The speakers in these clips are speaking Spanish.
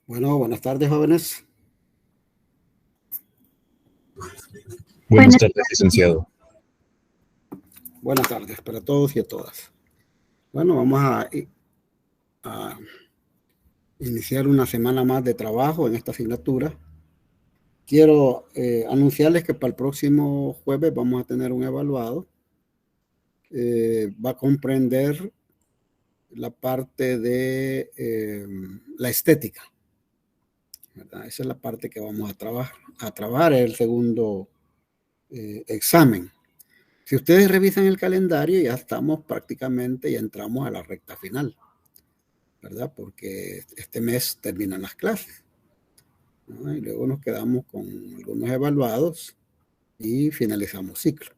Bueno, buenas tardes, jóvenes. Buenas tardes, licenciado. Buenas tardes para todos y a todas. Bueno, vamos a iniciar una semana más de trabajo en esta asignatura. Quiero anunciarles que para el próximo jueves vamos a tener un evaluado. Va a comprender la parte de la estética, ¿verdad? Esa es la parte que vamos a trabajar el segundo examen. Si ustedes revisan el calendario, ya estamos prácticamente, ya entramos a la recta final, ¿verdad? Porque este mes terminan las clases, ¿no? Y luego nos quedamos con algunos evaluados y finalizamos ciclo.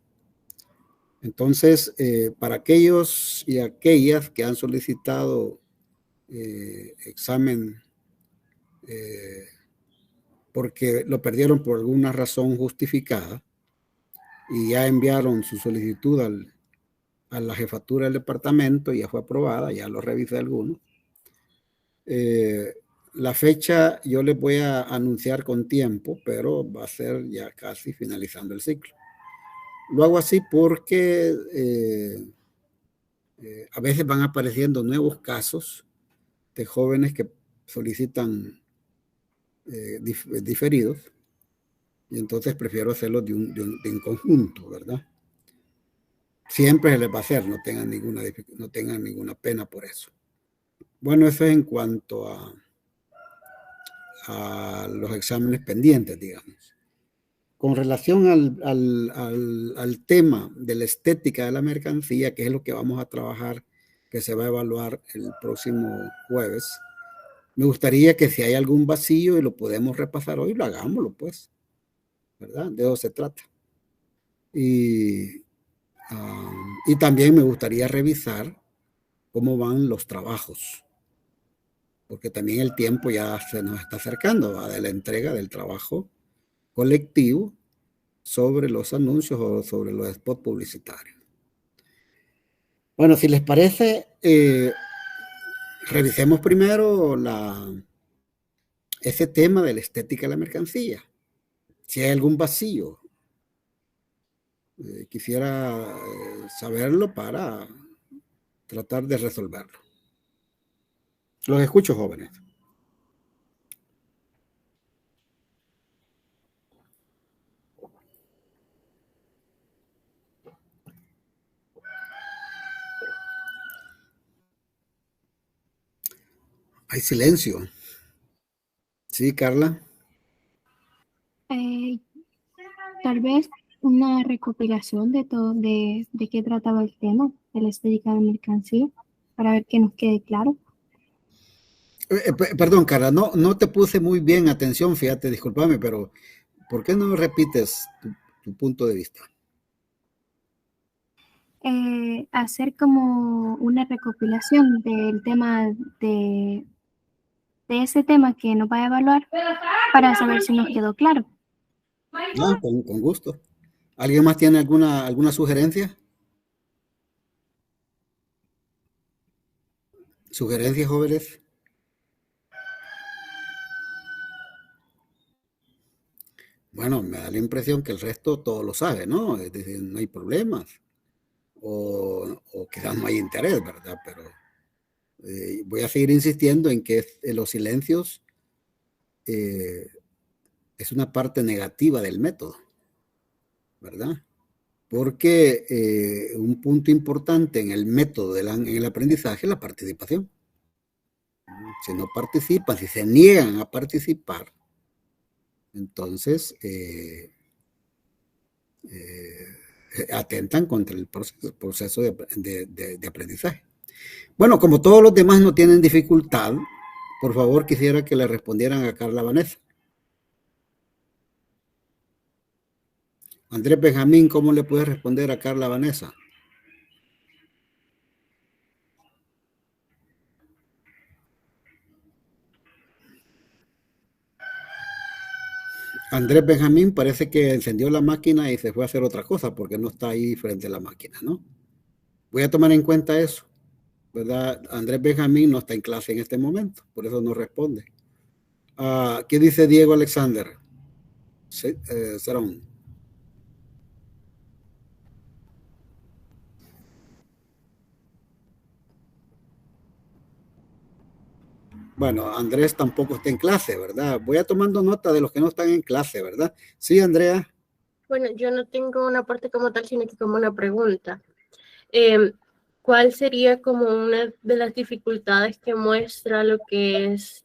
Entonces, para aquellos y aquellas que han solicitado examen porque lo perdieron por alguna razón justificada y ya enviaron su solicitud a la jefatura del departamento, ya fue aprobada, ya lo revisé algunos. La fecha yo les voy a anunciar con tiempo, pero va a ser ya casi finalizando el ciclo. Lo hago así porque a veces van apareciendo nuevos casos de jóvenes que solicitan diferidos, y entonces prefiero hacerlo de un conjunto, ¿verdad? Siempre se les va a hacer, no tengan ninguna pena por eso. Bueno, eso es en cuanto a los exámenes pendientes, digamos. Con relación al tema de la estética de la mercancía, que es lo que vamos a trabajar, que se va a evaluar el próximo jueves, me gustaría que si hay algún vacío y lo podemos repasar hoy, lo hagámoslo, pues, ¿verdad? De eso se trata. Y también me gustaría revisar cómo van los trabajos, porque también el tiempo ya se nos está acercando, ¿va? De la entrega del trabajo colectivo sobre los anuncios o sobre los spots publicitarios. Bueno, si les parece, revisemos primero ese tema de la estética de la mercancía. Si hay algún vacío, quisiera saberlo para tratar de resolverlo. Los escucho, jóvenes. Hay silencio. Sí, Carla. Tal vez una recopilación de todo, de qué trataba el tema de la estética de mercancía, para ver que nos quede claro. Perdón, Carla, no te puse muy bien atención, fíjate, discúlpame, pero ¿por qué no repites tu punto de vista? Hacer como una recopilación del tema de ese tema que nos va a evaluar para saber si nos quedó claro. No, con gusto. ¿Alguien más tiene alguna sugerencia? ¿Sugerencias, jóvenes? Bueno, me da la impresión que el resto todo lo sabe, ¿no? Es decir, no hay problemas. O quizás no hay interés, ¿verdad? Pero voy a seguir insistiendo en que los silencios es una parte negativa del método, ¿verdad? Porque un punto importante en el método en el aprendizaje es la participación. Si no participan, si se niegan a participar, entonces atentan contra el proceso de aprendizaje. Bueno, como todos los demás no tienen dificultad, por favor quisiera que le respondieran a Carla Vanessa. Andrés Benjamín, ¿cómo le puede responder a Carla Vanessa? Andrés Benjamín parece que encendió la máquina y se fue a hacer otra cosa porque no está ahí frente a la máquina, ¿no? Voy a tomar en cuenta eso, ¿verdad? Andrés Benjamín no está en clase en este momento, por eso no responde. ¿Qué dice Diego Alexander? Serón. Bueno, Andrés tampoco está en clase, ¿verdad? Voy a tomando nota de los que no están en clase, ¿verdad? Sí, Andrea. Bueno, yo no tengo una parte como tal, sino que como una pregunta. ¿Cuál sería como una de las dificultades que muestra lo que es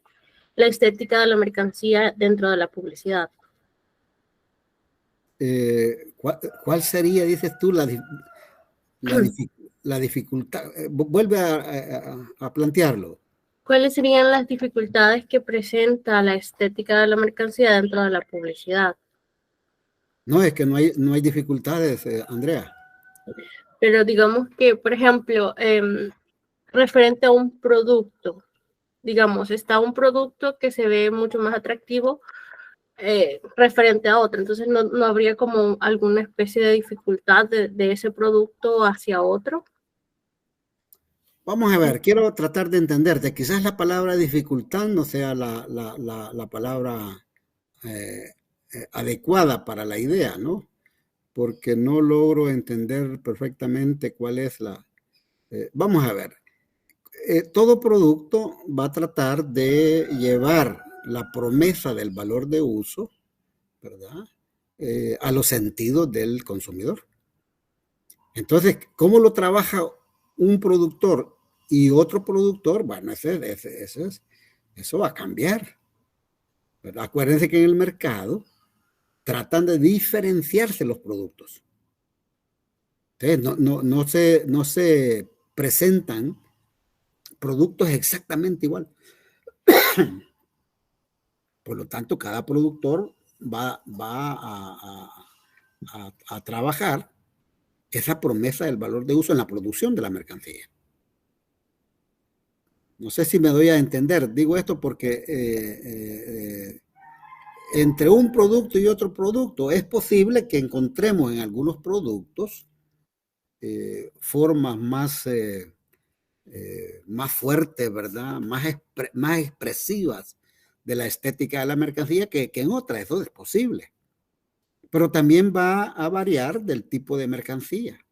la estética de la mercancía dentro de la publicidad? ¿Cuál sería, dices tú, la dificultad? Vuelve a plantearlo. ¿Cuáles serían las dificultades que presenta la estética de la mercancía dentro de la publicidad? No, es que no hay dificultades, Andrea. Pero digamos que, por ejemplo, referente a un producto, digamos, está un producto que se ve mucho más atractivo referente a otro, entonces no habría como alguna especie de dificultad de ese producto hacia otro. Vamos a ver, quiero tratar de entenderte. Quizás la palabra dificultad no sea la palabra adecuada para la idea, ¿no? Porque no logro entender perfectamente cuál es vamos a ver, todo producto va a tratar de llevar la promesa del valor de uso, ¿verdad? A los sentidos del consumidor. Entonces, ¿cómo lo trabaja un productor y otro productor? Bueno, eso va a cambiar, ¿verdad? Acuérdense que en el mercado tratan de diferenciarse los productos. Entonces, no se presentan productos exactamente igual. Por lo tanto, cada productor va a trabajar esa promesa del valor de uso en la producción de la mercancía. No sé si me doy a entender. Digo esto porque entre un producto y otro producto es posible que encontremos en algunos productos formas más fuertes, ¿verdad? Más expresivas de la estética de la mercancía que en otras. Eso es posible. Pero también va a variar del tipo de mercancía.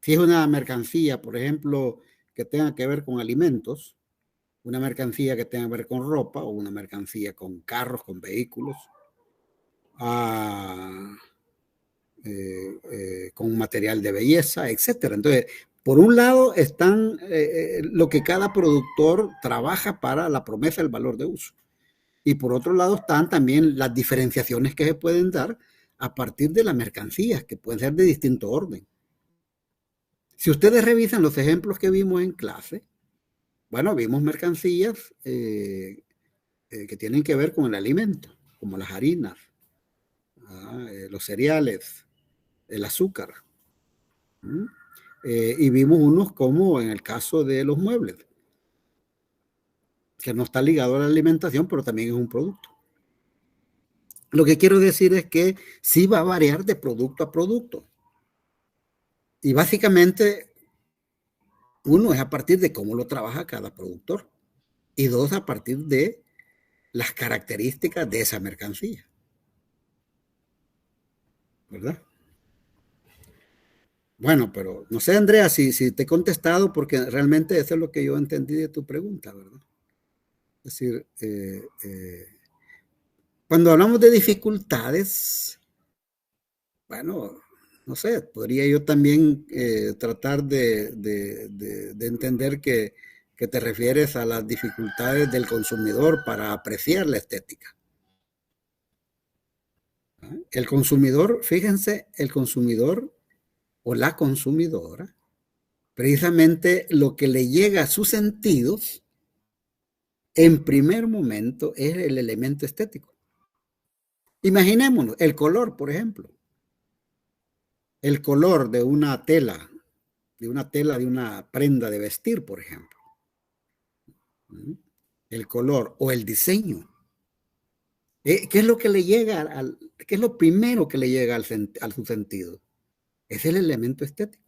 Si es una mercancía, por ejemplo, que tenga que ver con alimentos, una mercancía que tenga que ver con ropa o una mercancía con carros, con vehículos, con material de belleza, etcétera. Entonces, por un lado están lo que cada productor trabaja para la promesa del valor de uso. Y por otro lado están también las diferenciaciones que se pueden dar a partir de las mercancías, que pueden ser de distinto orden. Si ustedes revisan los ejemplos que vimos en clase, bueno, vimos mercancías que tienen que ver con el alimento, como las harinas, los cereales, el azúcar. Y vimos unos como en el caso de los muebles, que no está ligado a la alimentación, pero también es un producto. Lo que quiero decir es que sí va a variar de producto a producto. Y básicamente, uno es a partir de cómo lo trabaja cada productor. Y dos, a partir de las características de esa mercancía. ¿Verdad? Bueno, pero no sé, Andrea, si te he contestado, porque realmente eso es lo que yo entendí de tu pregunta, ¿verdad? Es decir, cuando hablamos de dificultades, bueno, no sé, podría yo también tratar de entender que te refieres a las dificultades del consumidor para apreciar la estética. El consumidor, fíjense, el consumidor o la consumidora, precisamente lo que le llega a sus sentidos, en primer momento, es el elemento estético. Imaginémonos, el color, por ejemplo. El color de una tela, de una prenda de vestir, por ejemplo. El color o el diseño. ¿Qué es lo que le llega qué es lo primero que le llega a su sentido? Es el elemento estético.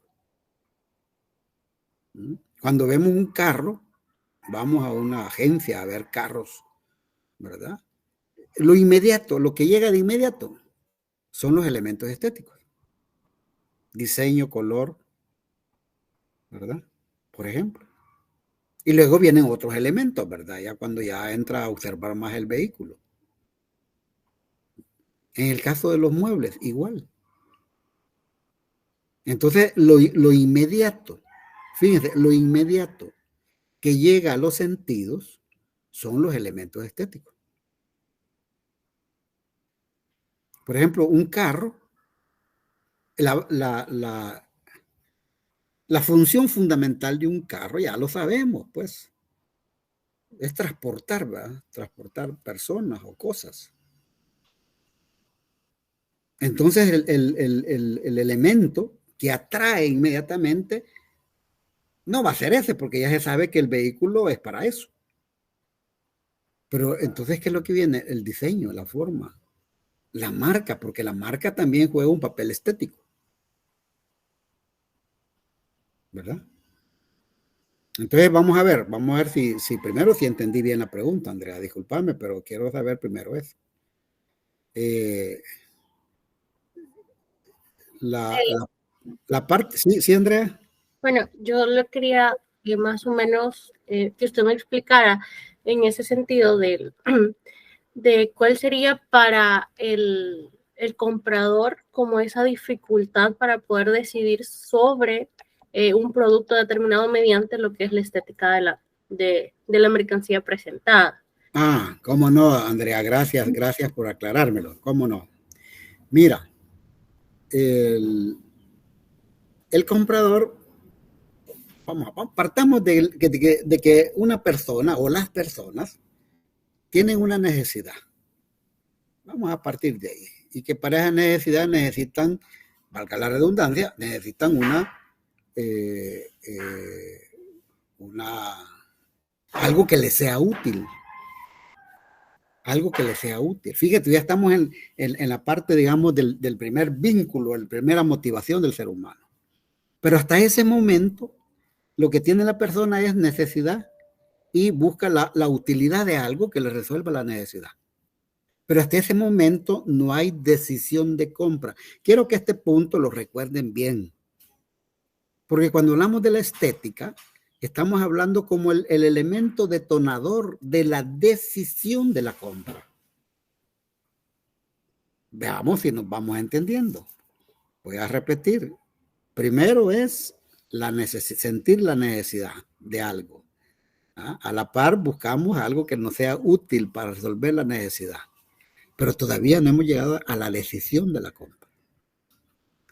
Cuando vemos un carro, vamos a una agencia a ver carros ¿verdad? Lo inmediato, lo que llega de inmediato, son los elementos estéticos. Diseño, color, ¿verdad? Por ejemplo. Y luego vienen otros elementos, ¿verdad? Ya cuando ya entra a observar más el vehículo. En el caso de los muebles, igual. Entonces, lo inmediato, fíjense, lo inmediato que llega a los sentidos son los elementos estéticos. Por ejemplo, un carro, la función fundamental de un carro, ya lo sabemos, pues, es transportar, ¿verdad? Transportar personas o cosas. Entonces, el elemento que atrae inmediatamente no va a ser ese, porque ya se sabe que el vehículo es para eso. Pero entonces, ¿qué es lo que viene? El diseño, la forma, la marca, porque la marca también juega un papel estético, ¿verdad? Entonces, vamos a ver si primero si entendí bien la pregunta, Andrea, discúlpame, pero quiero saber primero eso. La parte, sí, Andrea. Bueno, yo le quería más o menos que usted me explicara en ese sentido de cuál sería para el comprador como esa dificultad para poder decidir sobre un producto determinado mediante lo que es la estética de la mercancía presentada. Ah, cómo no, Andrea, gracias por aclarármelo, cómo no. Mira, el comprador, partamos de que una persona o las personas tienen una necesidad. Vamos a partir de ahí. Y que para esa necesidad necesitan, valga la redundancia, necesitan algo que les sea útil. Algo que les sea útil. Fíjate, ya estamos en la parte, digamos, del primer vínculo, la primera motivación del ser humano. Pero hasta ese momento, lo que tiene la persona es necesidad y busca la utilidad de algo que le resuelva la necesidad. Pero hasta ese momento no hay decisión de compra. Quiero que este punto lo recuerden bien. Porque cuando hablamos de la estética, estamos hablando como el elemento detonador de la decisión de la compra. Veamos si nos vamos entendiendo. Voy a repetir. Primero es sentir la necesidad de algo. A la par buscamos algo que nos sea útil para resolver la necesidad. Pero todavía no hemos llegado a la decisión de la compra.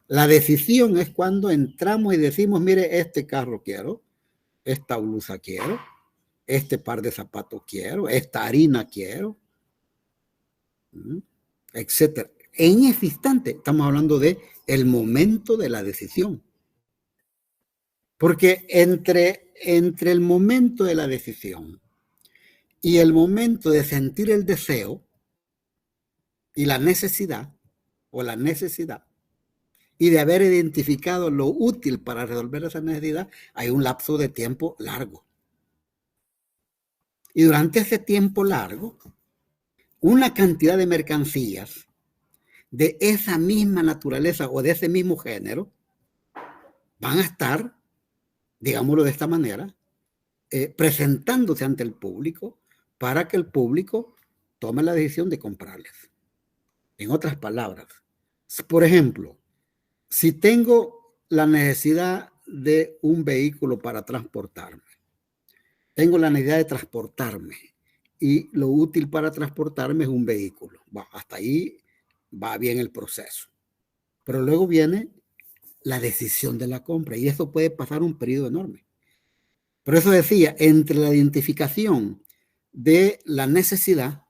La decisión es cuando entramos y decimos, mire, este carro quiero, esta blusa quiero, este par de zapatos quiero, esta harina quiero, etcétera. En ese instante estamos hablando de el momento de la decisión. Porque entre el momento de la decisión y el momento de sentir el deseo y la necesidad, y de haber identificado lo útil para resolver esa necesidad, hay un lapso de tiempo largo. Y durante ese tiempo largo, una cantidad de mercancías de esa misma naturaleza o de ese mismo género van a estar, digámoslo de esta manera, presentándose ante el público para que el público tome la decisión de comprarles. En otras palabras, por ejemplo, si tengo la necesidad de un vehículo para transportarme, tengo la necesidad de transportarme y lo útil para transportarme es un vehículo. Hasta ahí va bien el proceso. Pero luego viene la decisión de la compra y eso puede pasar un periodo enorme. Por eso decía, entre la identificación de la necesidad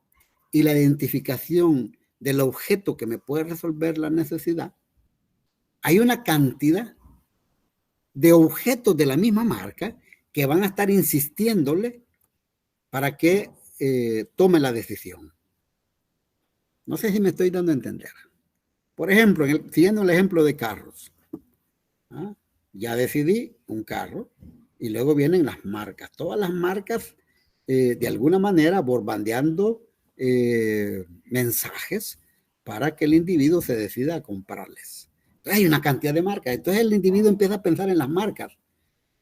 y la identificación del objeto que me puede resolver la necesidad, hay una cantidad de objetos de la misma marca que van a estar insistiéndole para que tome la decisión. No sé si me estoy dando a entender. Por ejemplo, siguiendo el ejemplo de carros. Ya decidí un carro y luego vienen las marcas. Todas las marcas, de alguna manera, borbandeando mensajes para que el individuo se decida a comprarles. Entonces, hay una cantidad de marcas. Entonces el individuo empieza a pensar en las marcas,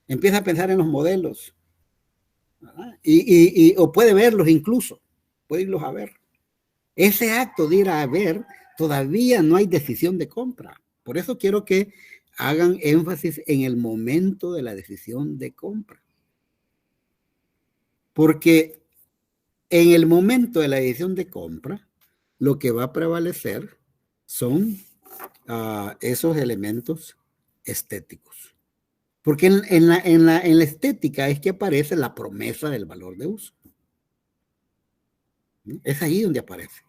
empieza a pensar en los modelos, ¿verdad? O puede verlos incluso, puede irlos a ver. Ese acto de ir a ver, todavía no hay decisión de compra. Por eso quiero que hagan énfasis en el momento de la decisión de compra. Porque en el momento de la decisión de compra, lo que va a prevalecer son esos elementos estéticos. Porque en la estética es que aparece la promesa del valor de uso. Es ahí donde aparece.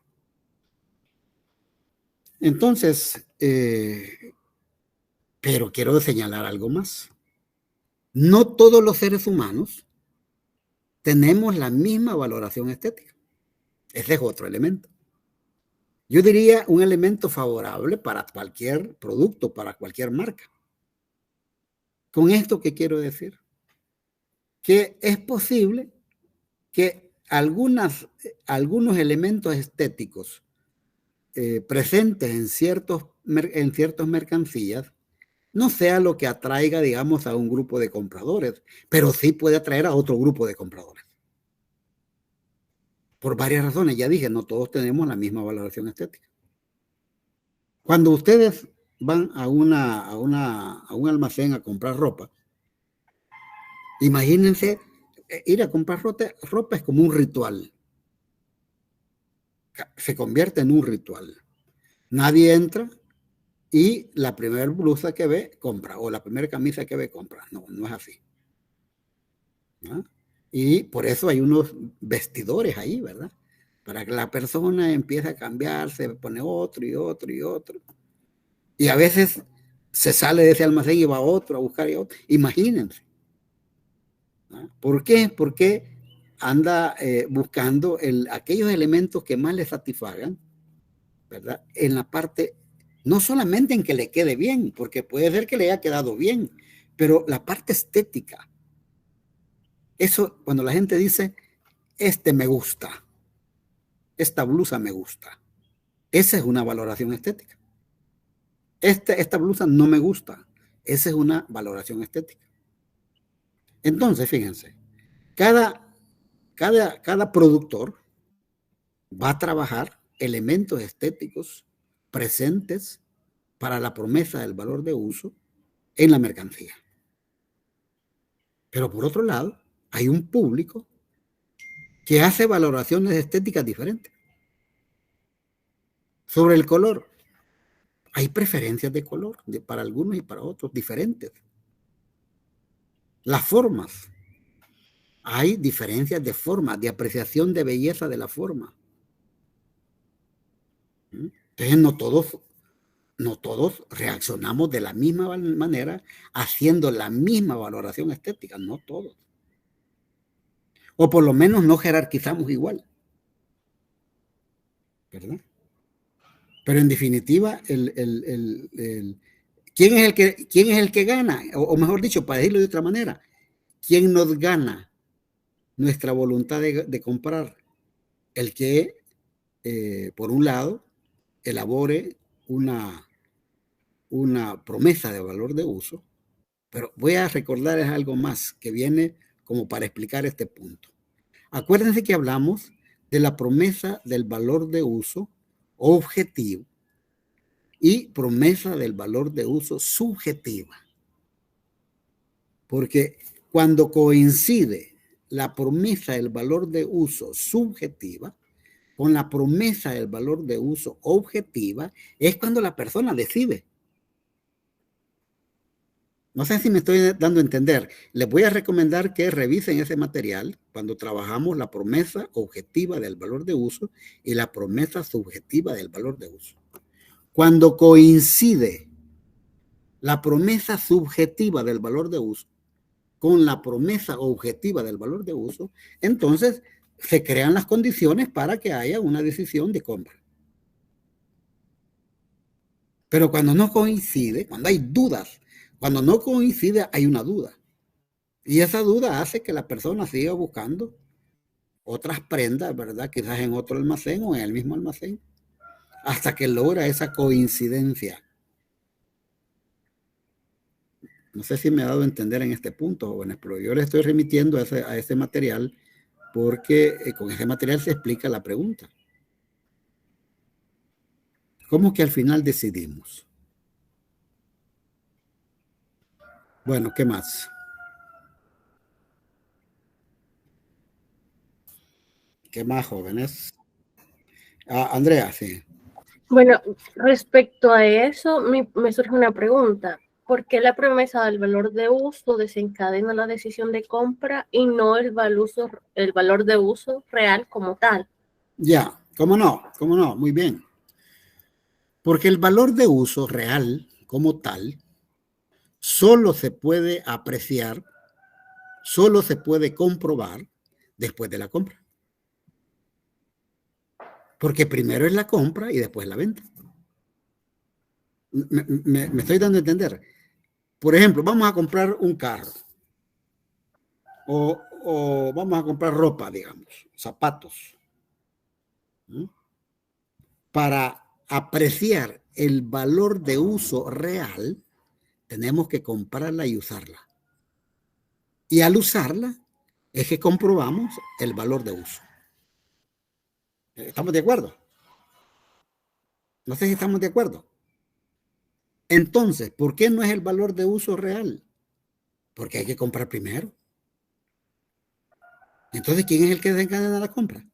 Entonces, pero quiero señalar algo más. No todos los seres humanos tenemos la misma valoración estética. Ese es otro elemento. Yo diría un elemento favorable para cualquier producto, para cualquier marca. ¿Con esto qué quiero decir? Que es posible que algunos elementos estéticos presentes en ciertas mercancías no sea lo que atraiga, digamos, a un grupo de compradores, pero sí puede atraer a otro grupo de compradores. Por varias razones, ya dije, no todos tenemos la misma valoración estética. Cuando ustedes van a un almacén a comprar ropa, imagínense, ir a comprar ropa es como un ritual. Se convierte en un ritual. Nadie entra y la primera blusa que ve, compra, o la primera camisa que ve, compra. No, no es así. ¿No? Y por eso hay unos vestidores ahí, ¿verdad? Para que la persona empiece a cambiarse, pone otro y otro y otro. Y a veces se sale de ese almacén y va a otro a buscar y otro. Imagínense. ¿No? ¿Por qué? Porque anda buscando aquellos elementos que más le satisfagan, ¿verdad? En la parte, no solamente en que le quede bien, porque puede ser que le haya quedado bien, pero la parte estética. Eso, cuando la gente dice, me gusta, esta blusa me gusta, esa es una valoración estética. Esta blusa no me gusta, esa es una valoración estética. Entonces, fíjense, cada productor va a trabajar elementos estéticos presentes para la promesa del valor de uso en la mercancía. Pero por otro lado, hay un público que hace valoraciones estéticas diferentes. Sobre el color, hay preferencias de color para algunos y para otros diferentes. Las formas, hay diferencias de forma, de apreciación de belleza de la forma. Entonces no todos reaccionamos de la misma manera haciendo la misma valoración estética, no todos. O por lo menos no jerarquizamos igual, ¿verdad? Pero en definitiva, ¿quién es el que gana? O mejor dicho, para decirlo de otra manera, ¿quién nos gana nuestra voluntad de comprar? El que, por un lado, elabore una promesa de valor de uso. Pero voy a recordarles algo más que viene como para explicar este punto. Acuérdense que hablamos de la promesa del valor de uso objetivo y promesa del valor de uso subjetiva. Porque cuando coincide la promesa del valor de uso subjetiva con la promesa del valor de uso objetiva, es cuando la persona decide. No sé si me estoy dando a entender. Les voy a recomendar que revisen ese material cuando trabajamos la promesa objetiva del valor de uso y la promesa subjetiva del valor de uso. Cuando coincide la promesa subjetiva del valor de uso con la promesa objetiva del valor de uso, entonces se crean las condiciones para que haya una decisión de compra. Pero cuando no coincide, cuando hay dudas, cuando no coincide, hay una duda. Y esa duda hace que la persona siga buscando otras prendas, ¿verdad? Quizás en otro almacén o en el mismo almacén, hasta que logra esa coincidencia. No sé si me ha dado a entender en este punto, jóvenes, pero yo le estoy remitiendo a ese material porque con ese material se explica la pregunta. ¿Cómo que al final decidimos? Bueno, ¿qué más? ¿Qué más, jóvenes? Andrea, sí. Bueno, respecto a eso, me surge una pregunta. ¿Por qué la promesa del valor de uso desencadena la decisión de compra y no el valor de uso real como tal? Ya, ¿cómo no? ¿Cómo no? Muy bien. Porque el valor de uso real como tal solo se puede apreciar, solo se puede comprobar después de la compra. Porque primero es la compra y después la venta. Me estoy dando a entender. Por ejemplo, vamos a comprar un carro o vamos a comprar ropa, digamos, zapatos. ¿Mm? Para apreciar el valor de uso real, tenemos que comprarla y usarla. Y al usarla, es que comprobamos el valor de uso. ¿Estamos de acuerdo? No sé si estamos de acuerdo. Entonces, ¿por qué no es el valor de uso real? Porque hay que comprar primero. Entonces, ¿quién es el que desencadena la compra?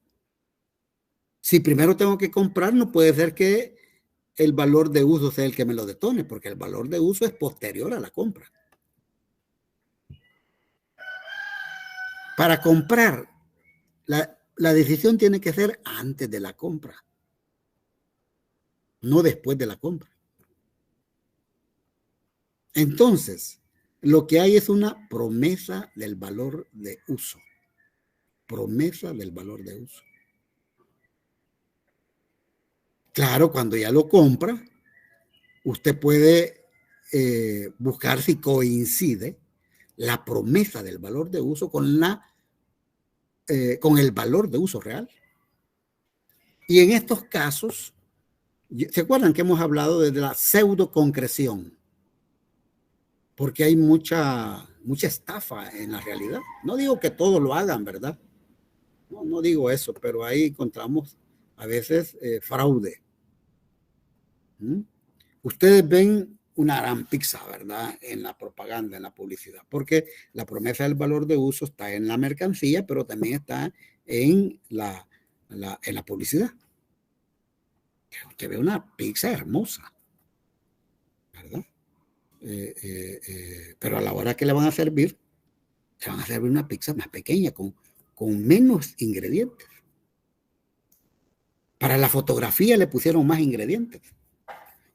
Si primero tengo que comprar, no puede ser que el valor de uso sea el que me lo detone, porque el valor de uso es posterior a la compra. Para comprar, la decisión tiene que ser antes de la compra, no después de la compra. Entonces, lo que hay es una promesa del valor de uso. Promesa del valor de uso. Claro, cuando ya lo compra, usted puede buscar si coincide la promesa del valor de uso con el valor de uso real. Y en estos casos, ¿se acuerdan que hemos hablado de la pseudo concreción? Porque hay mucha estafa en la realidad. No digo que todos lo hagan, ¿verdad? No digo eso, pero ahí encontramos a veces fraude. ¿Mm? Ustedes ven una gran pizza, ¿verdad? En la propaganda, en la publicidad, porque la promesa del valor de uso está en la mercancía, pero también está en la publicidad. Usted ve una pizza hermosa, ¿verdad? Pero a la hora que le van a servir una pizza más pequeña, con menos ingredientes. Para la fotografía le pusieron más ingredientes.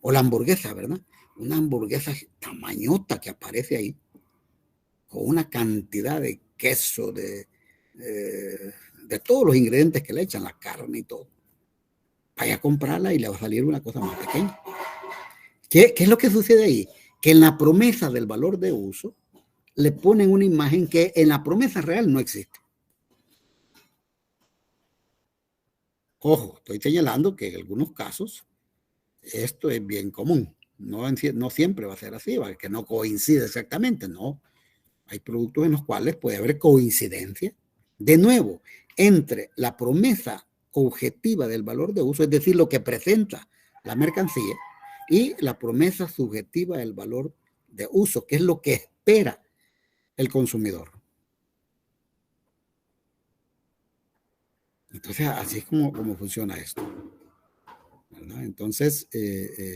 O la hamburguesa, ¿verdad? Una hamburguesa tamañota que aparece ahí, con una cantidad de queso, de todos los ingredientes que le echan, la carne y todo. Vaya a comprarla y le va a salir una cosa más pequeña. ¿Qué es lo que sucede ahí? Que en la promesa del valor de uso le ponen una imagen que en la promesa real no existe. Ojo, estoy señalando que en algunos casos esto es bien común. No siempre va a ser así, que no coincide exactamente, no. Hay productos en los cuales puede haber coincidencia, de nuevo, entre la promesa objetiva del valor de uso, es decir, lo que presenta la mercancía, y la promesa subjetiva del valor de uso, que es lo que espera el consumidor. Entonces, así es como funciona esto, ¿verdad? Entonces,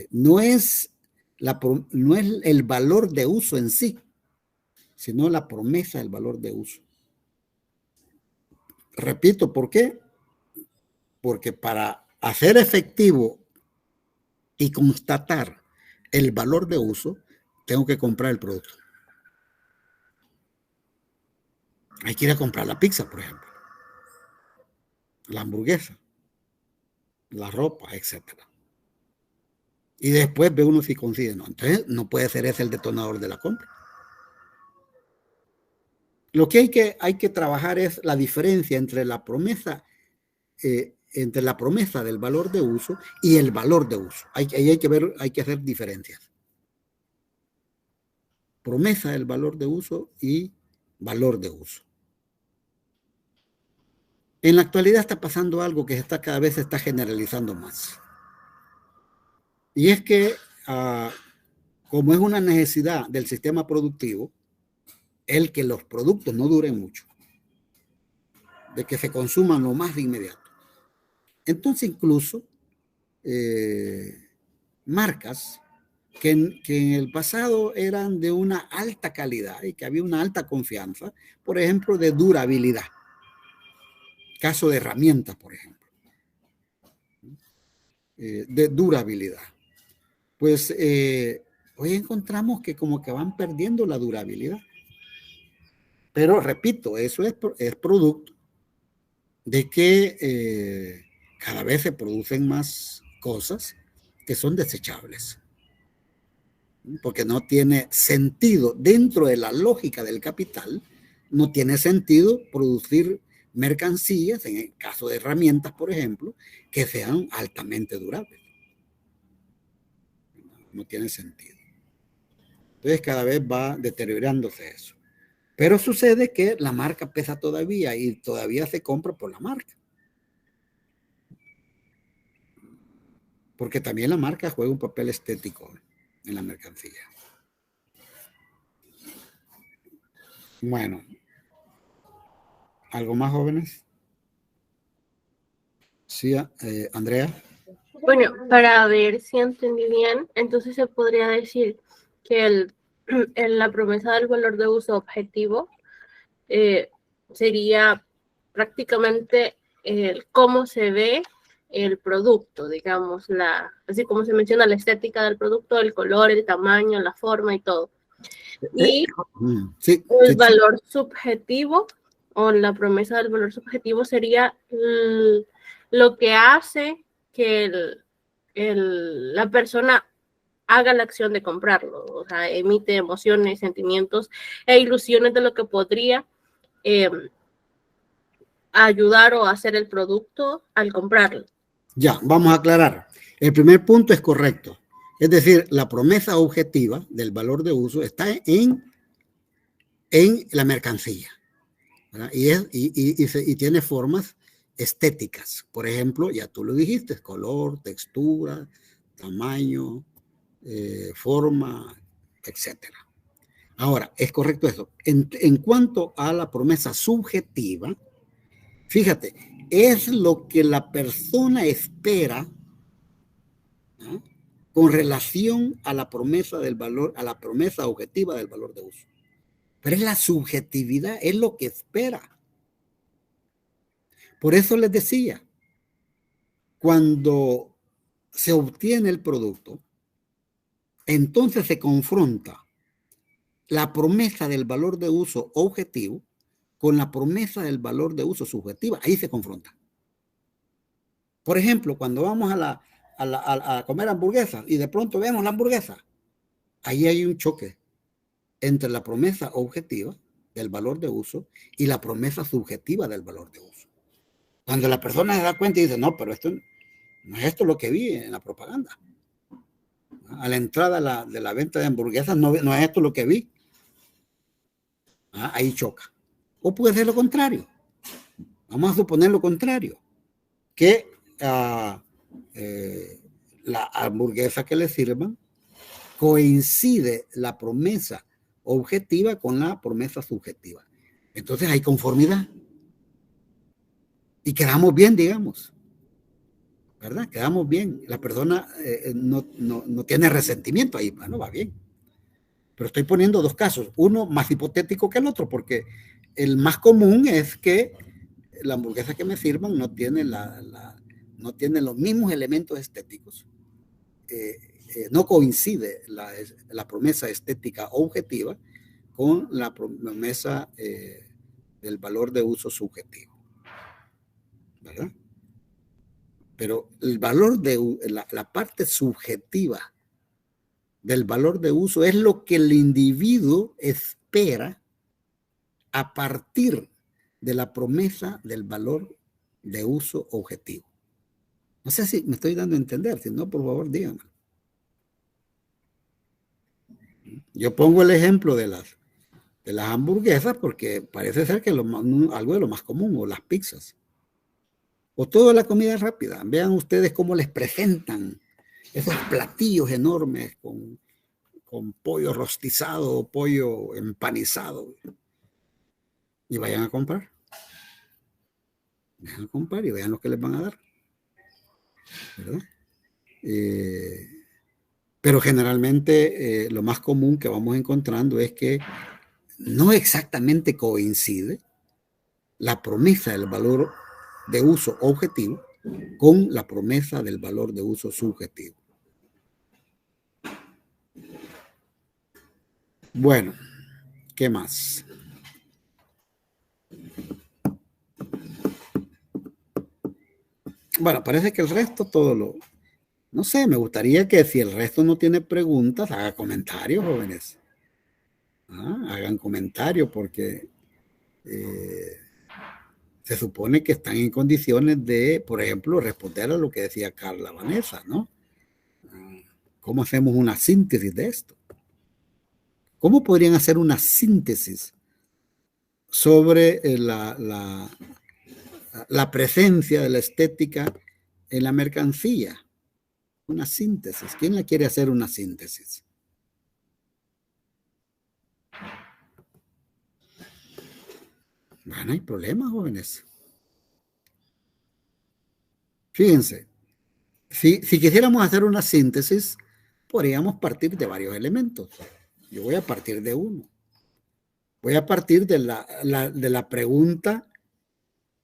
no es el valor de uso en sí, sino la promesa del valor de uso. Repito, ¿por qué? Porque para hacer efectivo y constatar el valor de uso, tengo que comprar el producto. Hay que ir a comprar la pizza, por ejemplo, la hamburguesa, la ropa, etc. Y después ve uno si coincide, ¿no? Entonces no puede ser ese el detonador de la compra. Lo que hay que trabajar es la diferencia entre la promesa del valor de uso y el valor de uso. Hay que hacer diferencias. Promesa del valor de uso y valor de uso. En la actualidad está pasando algo que cada vez se está generalizando más. Y es que, como es una necesidad del sistema productivo, el que los productos no duren mucho, de que se consuman lo más de inmediato. Entonces, incluso marcas que en el pasado eran de una alta calidad y que había una alta confianza, por ejemplo, de durabilidad. Caso de herramientas, por ejemplo, de durabilidad. Pues hoy encontramos que como que van perdiendo la durabilidad. Pero repito, eso es producto de que cada vez se producen más cosas que son desechables. Porque no tiene sentido, dentro de la lógica del capital, no tiene sentido producir mercancías, en el caso de herramientas, por ejemplo, que sean altamente durables. No tiene sentido. Entonces cada vez va deteriorándose eso. Pero sucede que la marca pesa todavía y todavía se compra por la marca. Porque también la marca juega un papel estético en la mercancía. Bueno, ¿algo más, jóvenes? Sí, Andrea. Bueno, para ver si entendí bien, entonces se podría decir que la promesa del valor de uso objetivo sería prácticamente cómo se ve el producto, digamos, así como se menciona la estética del producto, el color, el tamaño, la forma y todo. Y sí, el valor subjetivo o la promesa del valor subjetivo sería lo que hace que la persona haga la acción de comprarlo, o sea, emite emociones, sentimientos e ilusiones de lo que podría ayudar o hacer el producto al comprarlo. Ya, vamos a aclarar. El primer punto es correcto. Es decir, la promesa objetiva del valor de uso está en la mercancía, ¿verdad? Y tiene formas estéticas. Por ejemplo, ya tú lo dijiste, color, textura, tamaño, forma, etcétera. Ahora, es correcto eso. En cuanto a la promesa subjetiva, fíjate, es lo que la persona espera, ¿no?, con relación a la promesa del valor, a la promesa objetiva del valor de uso. Pero es la subjetividad, es lo que espera. Por eso les decía, cuando se obtiene el producto, entonces se confronta la promesa del valor de uso objetivo con la promesa del valor de uso subjetiva. Ahí se confronta. Por ejemplo, cuando vamos a comer hamburguesas y de pronto vemos la hamburguesa, ahí hay un choque entre la promesa objetiva del valor de uso y la promesa subjetiva del valor de uso. Cuando la persona se da cuenta y dice, no, pero esto no es esto lo que vi en la propaganda. A la entrada de la venta de hamburguesas no es esto lo que vi. Ahí choca. O puede ser lo contrario. Vamos a suponer lo contrario. Que la hamburguesa que le sirvan coincide la promesa objetiva con la promesa subjetiva. Entonces hay conformidad. Y quedamos bien, digamos. ¿Verdad? Quedamos bien. La persona no tiene resentimiento ahí. Bueno, va bien. Pero estoy poniendo dos casos. Uno más hipotético que el otro, porque el más común es que la hamburguesa que me sirvan no tiene no tiene los mismos elementos estéticos. No coincide la promesa estética objetiva con la promesa del valor de uso subjetivo, ¿verdad? Pero el valor la parte subjetiva del valor de uso es lo que el individuo espera a partir de la promesa del valor de uso objetivo. No sé si me estoy dando a entender, si no, por favor, díganme. Yo pongo el ejemplo de las hamburguesas porque parece ser que algo de lo más común, o las pizzas, o toda la comida rápida. Vean ustedes cómo les presentan esos platillos enormes con pollo rostizado, pollo empanizado, y vayan a comprar. Vayan a comprar y vean lo que les van a dar, ¿verdad? Pero generalmente lo más común que vamos encontrando es que no exactamente coincide la promesa del valor de uso objetivo con la promesa del valor de uso subjetivo. Bueno, ¿qué más? Bueno, parece que el resto todo lo... No sé, me gustaría que si el resto no tiene preguntas, haga comentarios, jóvenes. Hagan comentarios porque se supone que están en condiciones de, por ejemplo, responder a lo que decía Carla Vanessa, ¿no? ¿Cómo hacemos una síntesis de esto? ¿Cómo podrían hacer una síntesis sobre la presencia de la estética en la mercancía? Una síntesis. ¿Quién la quiere hacer una síntesis? Bueno, hay problemas, jóvenes. Fíjense, si quisiéramos hacer una síntesis, podríamos partir de varios elementos. Yo voy a partir de uno. Voy a partir de la pregunta,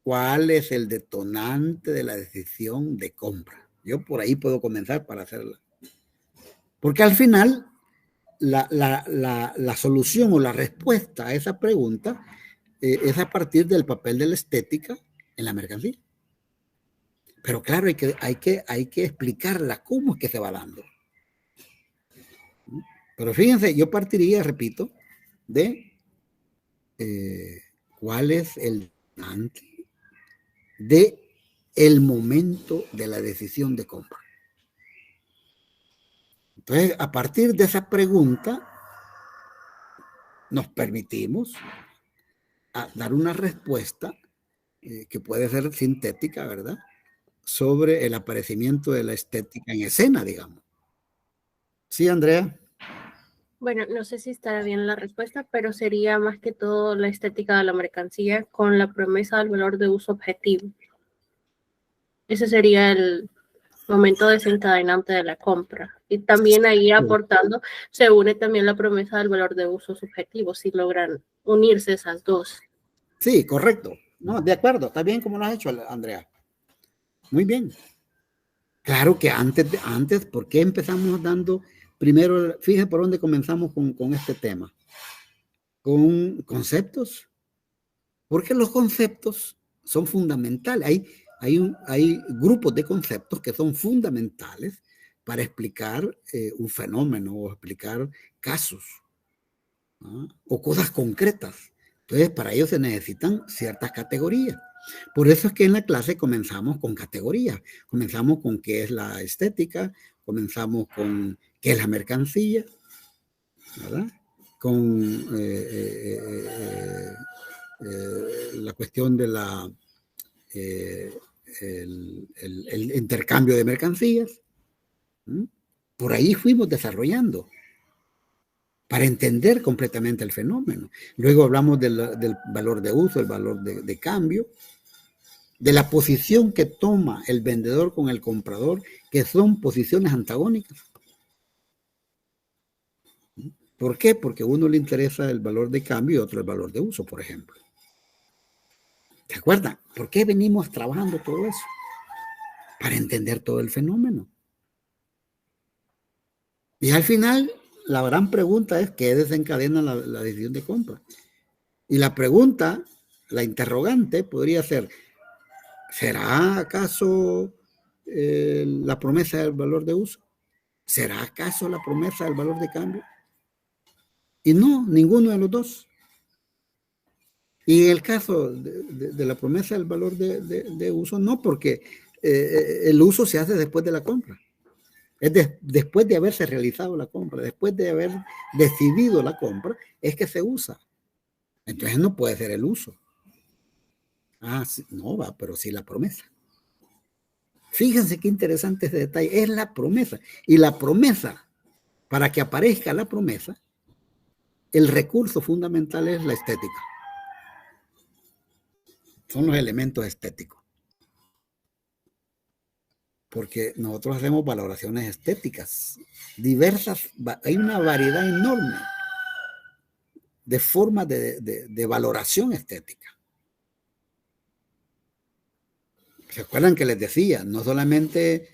¿cuál es el detonante de la decisión de compra? Yo por ahí puedo comenzar para hacerla. Porque al final, la solución o la respuesta a esa pregunta es a partir del papel de la estética en la mercancía. Pero claro, hay que explicarla, cómo es que se va dando. Pero fíjense, yo partiría, repito, de cuál es el detonante de el momento de la decisión de compra. Entonces, a partir de esa pregunta, nos permitimos dar una respuesta que puede ser sintética, ¿verdad? Sobre el aparecimiento de la estética en escena, digamos. Sí, Andrea. Bueno, no sé si estará bien la respuesta, pero sería más que todo la estética de la mercancía con la promesa del valor de uso objetivo. Ese sería el momento desencadenante de la compra. Y también ahí aportando, se une también la promesa del valor de uso subjetivo, si logran unirse esas dos. Sí, correcto. No, de acuerdo, está bien como lo has hecho, Andrea. Muy bien. Claro que antes, ¿por qué empezamos dando primero? Fíjense por dónde comenzamos con este tema. Con conceptos. Porque los conceptos son fundamentales. Hay grupos de conceptos que son fundamentales para explicar un fenómeno o explicar casos, ¿no? O cosas concretas. Entonces, para ello se necesitan ciertas categorías. Por eso es que en la clase comenzamos con categorías. Comenzamos con qué es la estética, comenzamos con qué es la mercancía, ¿verdad? Con la cuestión de el intercambio de mercancías. Por ahí fuimos desarrollando para entender completamente el fenómeno. Luego hablamos del valor de uso, el valor de cambio, de la posición que toma el vendedor con el comprador, que son posiciones antagónicas. ¿Por qué? Porque a uno le interesa el valor de cambio y otro el valor de uso, por ejemplo. ¿Se acuerdan? ¿Por qué venimos trabajando todo eso? Para entender todo el fenómeno. Y al final, la gran pregunta es ¿qué desencadena la decisión de compra? Y la pregunta, la interrogante, podría ser, ¿será acaso la promesa del valor de uso? ¿Será acaso la promesa del valor de cambio? Y no, ninguno de los dos. Y en el caso de la promesa del valor de uso, no, porque el uso se hace después de la compra. Es después de haberse realizado la compra, después de haber decidido la compra, es que se usa. Entonces no puede ser el uso. Ah, sí, no va, pero sí la promesa. Fíjense qué interesante ese detalle. Es la promesa. Y la promesa, para que aparezca la promesa, el recurso fundamental es la estética. Son los elementos estéticos. Porque nosotros hacemos valoraciones estéticas diversas. Hay una variedad enorme de formas de valoración estética. ¿Se acuerdan que les decía? No solamente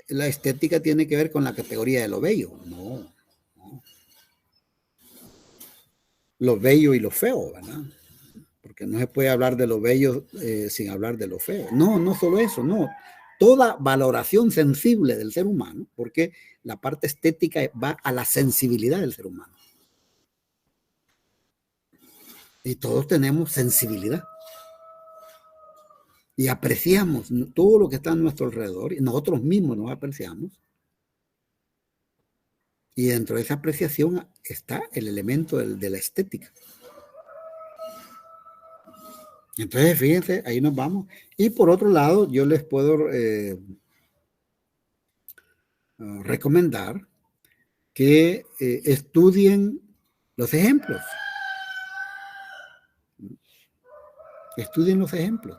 la estética tiene que ver con la categoría de lo bello, no. Lo bello y lo feo, ¿verdad? Porque no se puede hablar de lo bello sin hablar de lo feo. No, no solo eso, no. Toda valoración sensible del ser humano, porque la parte estética va a la sensibilidad del ser humano. Y todos tenemos sensibilidad. Y apreciamos todo lo que está a nuestro alrededor, y nosotros mismos nos apreciamos. Y dentro de esa apreciación está el elemento de la estética. Entonces, fíjense, ahí nos vamos. Y por otro lado, yo les puedo recomendar que estudien los ejemplos. Estudien los ejemplos.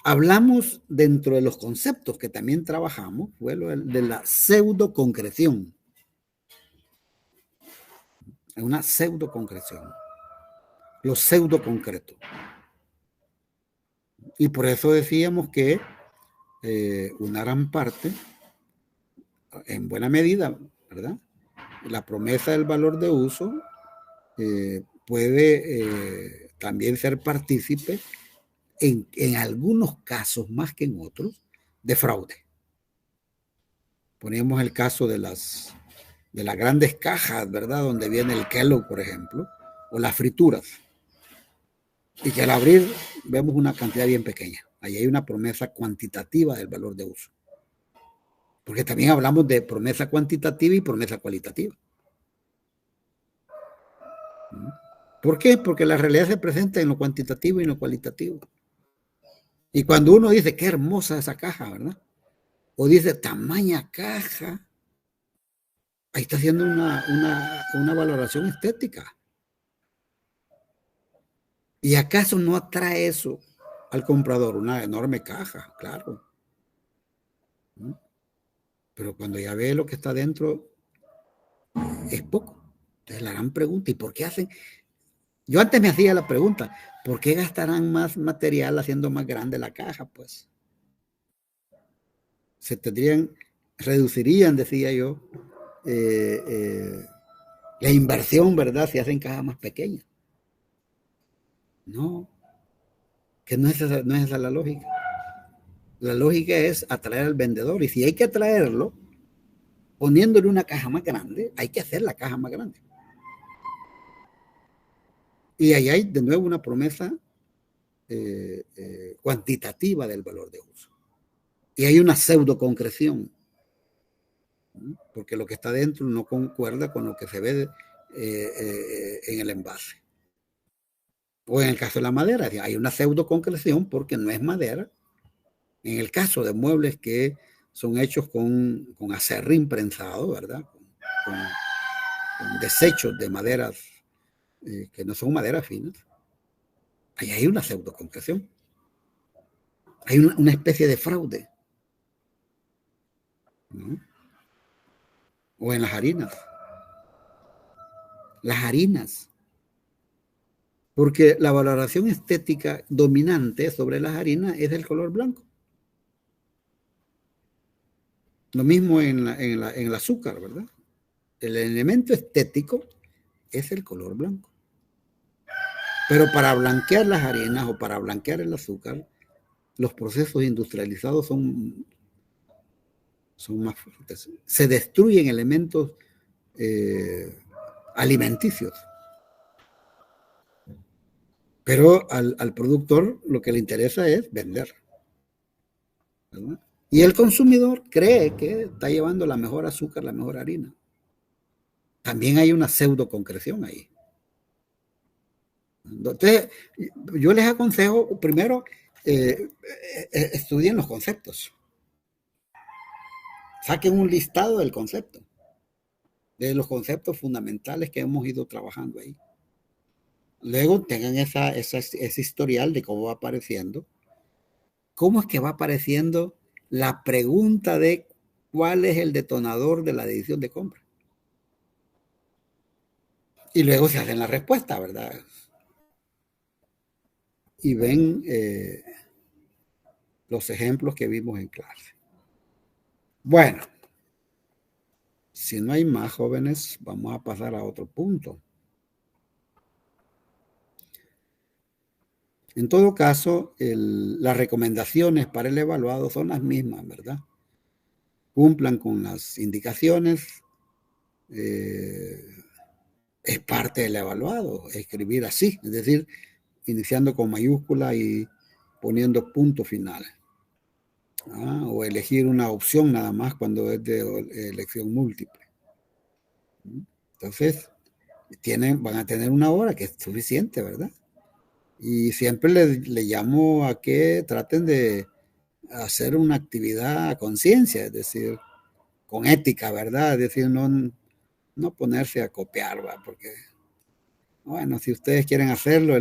Hablamos dentro de los conceptos que también trabajamos, fue de la pseudoconcreción. Una pseudoconcreción. Lo pseudoconcreto. Y por eso decíamos que una gran parte, en buena medida, ¿verdad? La promesa del valor de uso puede también ser partícipe en algunos casos, más que en otros, de fraude. Ponemos el caso de las grandes cajas, ¿verdad? Donde viene el Kellogg, por ejemplo, o las frituras. Y que al abrir vemos una cantidad bien pequeña. Ahí hay una promesa cuantitativa del valor de uso. Porque también hablamos de promesa cuantitativa y promesa cualitativa. ¿Por qué? Porque la realidad se presenta en lo cuantitativo y en lo cualitativo. Y cuando uno dice, qué hermosa esa caja, ¿verdad? O dice, tamaña caja, ahí está haciendo una valoración estética. ¿Y acaso no atrae eso al comprador? Una enorme caja, claro. Pero cuando ya ve lo que está dentro, es poco. Entonces la gran pregunta, ¿y por qué hacen? Yo antes me hacía la pregunta, ¿por qué gastarán más material haciendo más grande la caja? Pues reducirían, decía yo, la inversión, ¿verdad? Si hacen cajas más pequeñas. No, que no es esa la lógica. La lógica es atraer al vendedor, y si hay que atraerlo, poniéndole una caja más grande, hay que hacer la caja más grande. Y ahí hay de nuevo una promesa cuantitativa del valor de uso. Y hay una pseudoconcreción, porque lo que está dentro no concuerda con lo que se ve en el envase. O en el caso de la madera, hay una pseudoconcreción porque no es madera. En el caso de muebles que son hechos con acerrín prensado, ¿verdad? Con desechos de maderas que no son maderas finas, ahí hay una pseudoconcreción. Hay una especie de fraude. ¿No? O en las harinas. Las harinas. Porque la valoración estética dominante sobre las harinas es el color blanco. Lo mismo en el azúcar, ¿verdad? El elemento estético es el color blanco. Pero para blanquear las harinas o para blanquear el azúcar, los procesos industrializados son más fuertes. Se destruyen elementos alimenticios. Pero al productor lo que le interesa es vender, ¿verdad? Y el consumidor cree que está llevando la mejor azúcar, la mejor harina. También hay una pseudo concreción ahí. Entonces, yo les aconsejo, primero, estudien los conceptos. Saquen un listado del concepto, de los conceptos fundamentales que hemos ido trabajando ahí. Luego tengan ese historial de cómo va apareciendo. ¿Cómo es que va apareciendo la pregunta de cuál es el detonador de la decisión de compra? Y luego se hacen la respuesta, ¿verdad? Y ven los ejemplos que vimos en clase. Bueno, si no hay más jóvenes, vamos a pasar a otro punto. En todo caso, las recomendaciones para el evaluado son las mismas, ¿verdad? Cumplan con las indicaciones. Es parte del evaluado, escribir así, es decir, iniciando con mayúscula y poniendo punto final. O elegir una opción nada más cuando es de elección múltiple. Entonces, van a tener una hora que es suficiente, ¿verdad? Y siempre le llamo a que traten de hacer una actividad a conciencia, es decir, con ética, ¿verdad? Es decir, no ponerse a copiar, ¿va? Porque, bueno, si ustedes quieren hacerlo,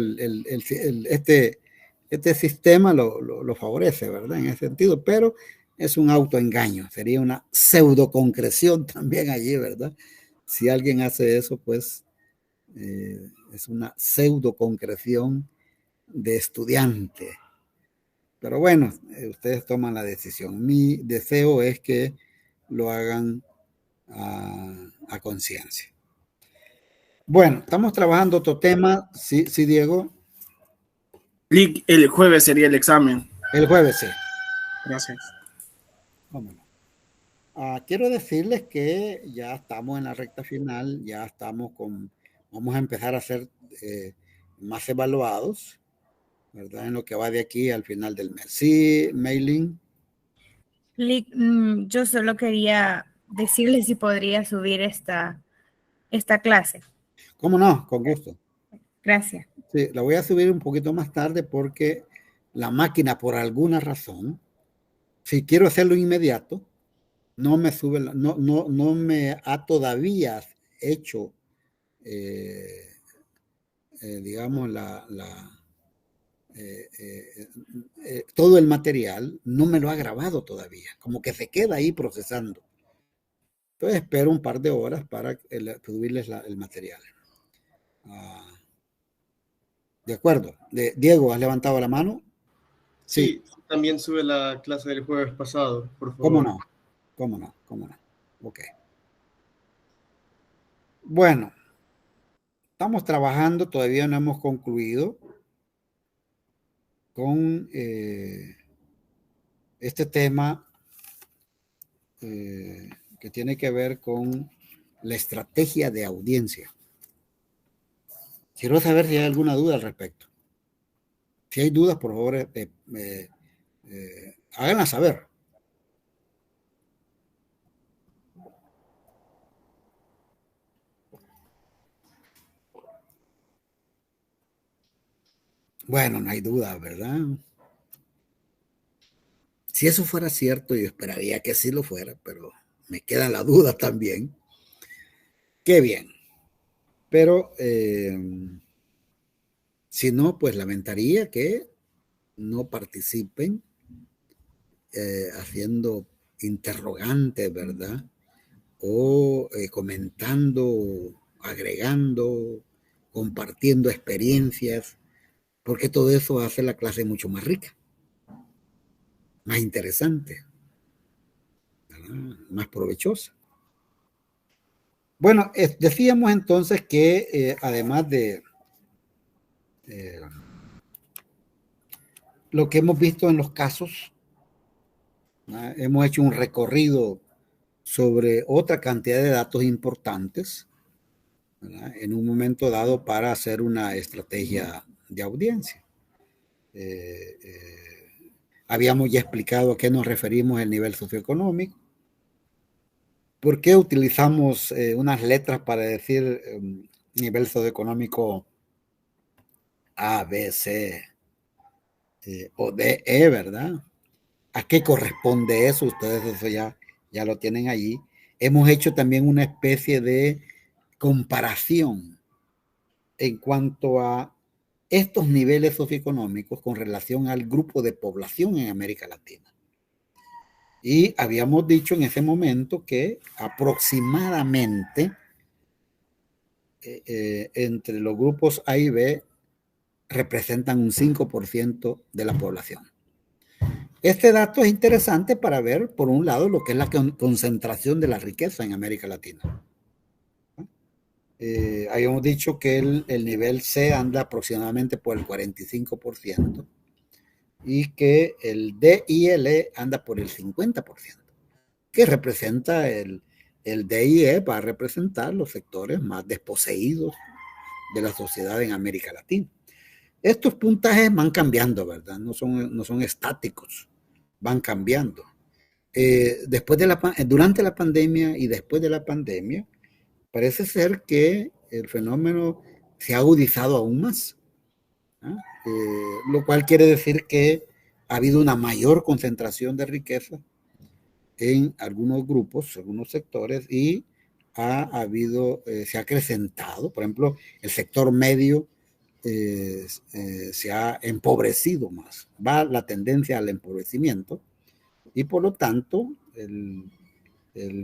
este sistema lo favorece, ¿verdad? En ese sentido, pero es un autoengaño, sería una pseudo concreción también allí, ¿verdad? Si alguien hace eso, pues es una pseudo concreción de estudiante. Pero bueno, ustedes toman la decisión. Mi deseo es que lo hagan a conciencia. Bueno, estamos trabajando otro tema. Sí, Diego. El jueves sería el examen. El jueves, sí. Gracias. Vámonos. Quiero decirles que ya estamos en la recta final, vamos a empezar a ser más evaluados, ¿verdad? En lo que va de aquí al final del mes. Sí, Mailing. Yo solo quería decirle si podría subir esta clase. ¿Cómo no? Con gusto. Gracias. Sí, la voy a subir un poquito más tarde porque la máquina, por alguna razón, si quiero hacerlo inmediato, no me sube, no me ha todavía hecho, digamos, todo el material, no me lo ha grabado todavía, como que se queda ahí procesando. Entonces espero un par de horas para subirles el material. De acuerdo. Diego, ¿has levantado la mano? Sí, también sube la clase del jueves pasado, por favor. ¿Cómo no? Ok. Bueno, estamos trabajando, todavía no hemos concluido con este tema que tiene que ver con la estrategia de audiencia. Quiero saber si hay alguna duda al respecto. Si hay dudas, por favor, háganla saber. Bueno, no hay duda, ¿verdad? Si eso fuera cierto, yo esperaría que sí lo fuera, pero me queda la duda también. Qué bien. Pero si no, pues lamentaría que no participen haciendo interrogantes, ¿verdad? O comentando, agregando, compartiendo experiencias, porque todo eso hace la clase mucho más rica, más interesante, ¿verdad? Más provechosa. Bueno, decíamos entonces que además de lo que hemos visto en los casos, ¿verdad? Hemos hecho un recorrido sobre otra cantidad de datos importantes, ¿verdad? En un momento dado para hacer una estrategia de audiencia. Habíamos ya explicado a qué nos referimos el nivel socioeconómico. ¿Por qué utilizamos unas letras para decir nivel socioeconómico A, B, C o D, E, verdad? ¿A qué corresponde eso? Ustedes eso ya lo tienen allí. Hemos hecho también una especie de comparación en cuanto a estos niveles socioeconómicos con relación al grupo de población en América Latina. Y habíamos dicho en ese momento que aproximadamente entre los grupos A y B representan un 5% de la población. Este dato es interesante para ver, por un lado, lo que es la concentración de la riqueza en América Latina. Habíamos dicho que el nivel C anda aproximadamente por el 45% y que el D y el E anda por el 50%, que representa el D y E va a representar los sectores más desposeídos de la sociedad en América Latina. Estos puntajes van cambiando, ¿verdad? No son estáticos, van cambiando. Durante la pandemia y después de la pandemia, parece ser que el fenómeno se ha agudizado aún más, lo cual quiere decir que ha habido una mayor concentración de riqueza en algunos grupos, algunos sectores, y se ha acrecentado. Por ejemplo, el sector medio se ha empobrecido más. Va la tendencia al empobrecimiento y por lo tanto el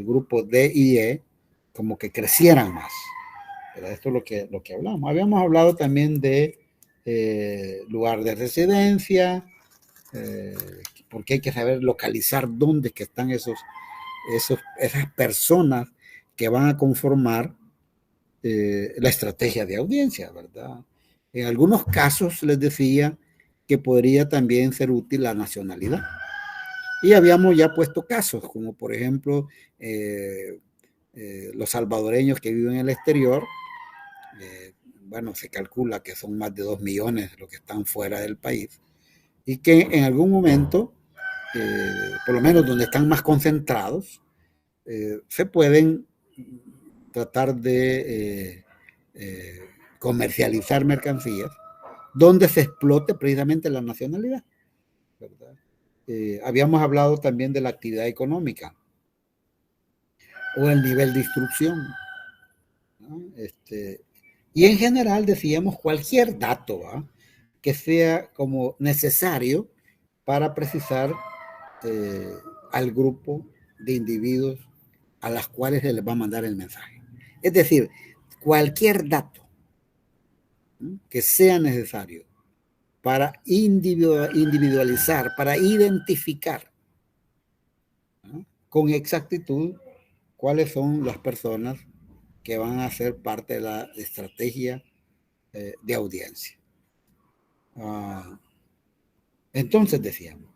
grupo D y E como que crecieran más. Pero esto es lo que hablamos. Habíamos hablado también de lugar de residencia, porque hay que saber localizar dónde que están esas personas que van a conformar la estrategia de audiencia, ¿verdad? En algunos casos les decía que podría también ser útil la nacionalidad. Y habíamos ya puesto casos, como por ejemplo los salvadoreños que viven en el exterior. Bueno, se calcula que son más de 2 millones los que están fuera del país y que en algún momento, por lo menos donde están más concentrados, se pueden tratar de comercializar mercancías donde se explote precisamente la nacionalidad, ¿verdad? Habíamos hablado también de la actividad económica o el nivel de instrucción, ¿no? Y en general decíamos cualquier dato, ¿va?, que sea como necesario para precisar al grupo de individuos a las cuales se les va a mandar el mensaje. Es decir, cualquier dato, ¿no?, que sea necesario para individualizar, para identificar, ¿no?, con exactitud cuáles son las personas que van a ser parte de la estrategia de audiencia. Entonces decíamos,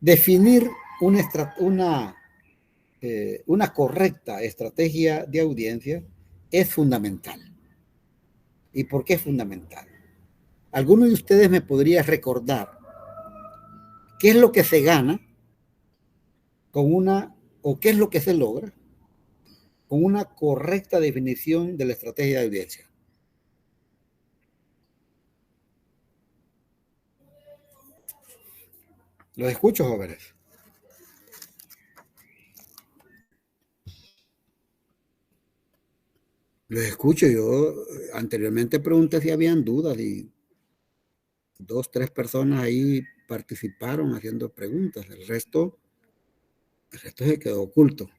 definir una correcta estrategia de audiencia es fundamental. ¿Y por qué es fundamental? ¿Alguno de ustedes me podría recordar qué es lo que se gana o qué es lo que se logra con una correcta definición de la estrategia de audiencia? Los escucho, jóvenes. Los escucho. Yo anteriormente pregunté si habían dudas y 2, 3 personas ahí participaron haciendo preguntas. El resto se quedó oculto,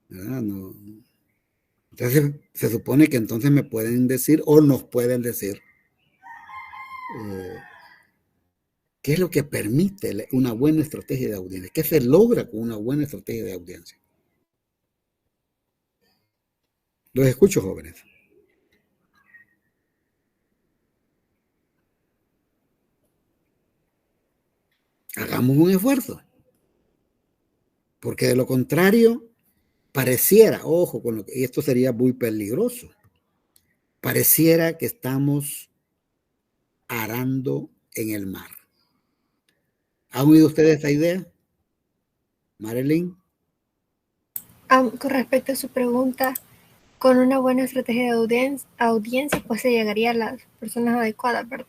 ¿verdad? No. Entonces se supone que entonces me pueden decir o nos pueden decir qué es lo que permite una buena estrategia de audiencia, qué se logra con una buena estrategia de audiencia. Los escucho, jóvenes. Hagamos un esfuerzo, porque de lo contrario pareciera, y esto sería muy peligroso, pareciera que estamos arando en el mar. ¿Han oído ustedes esta idea? Marilyn. Con respecto a su pregunta, con una buena estrategia de audiencia, pues se llegaría a las personas adecuadas, ¿verdad?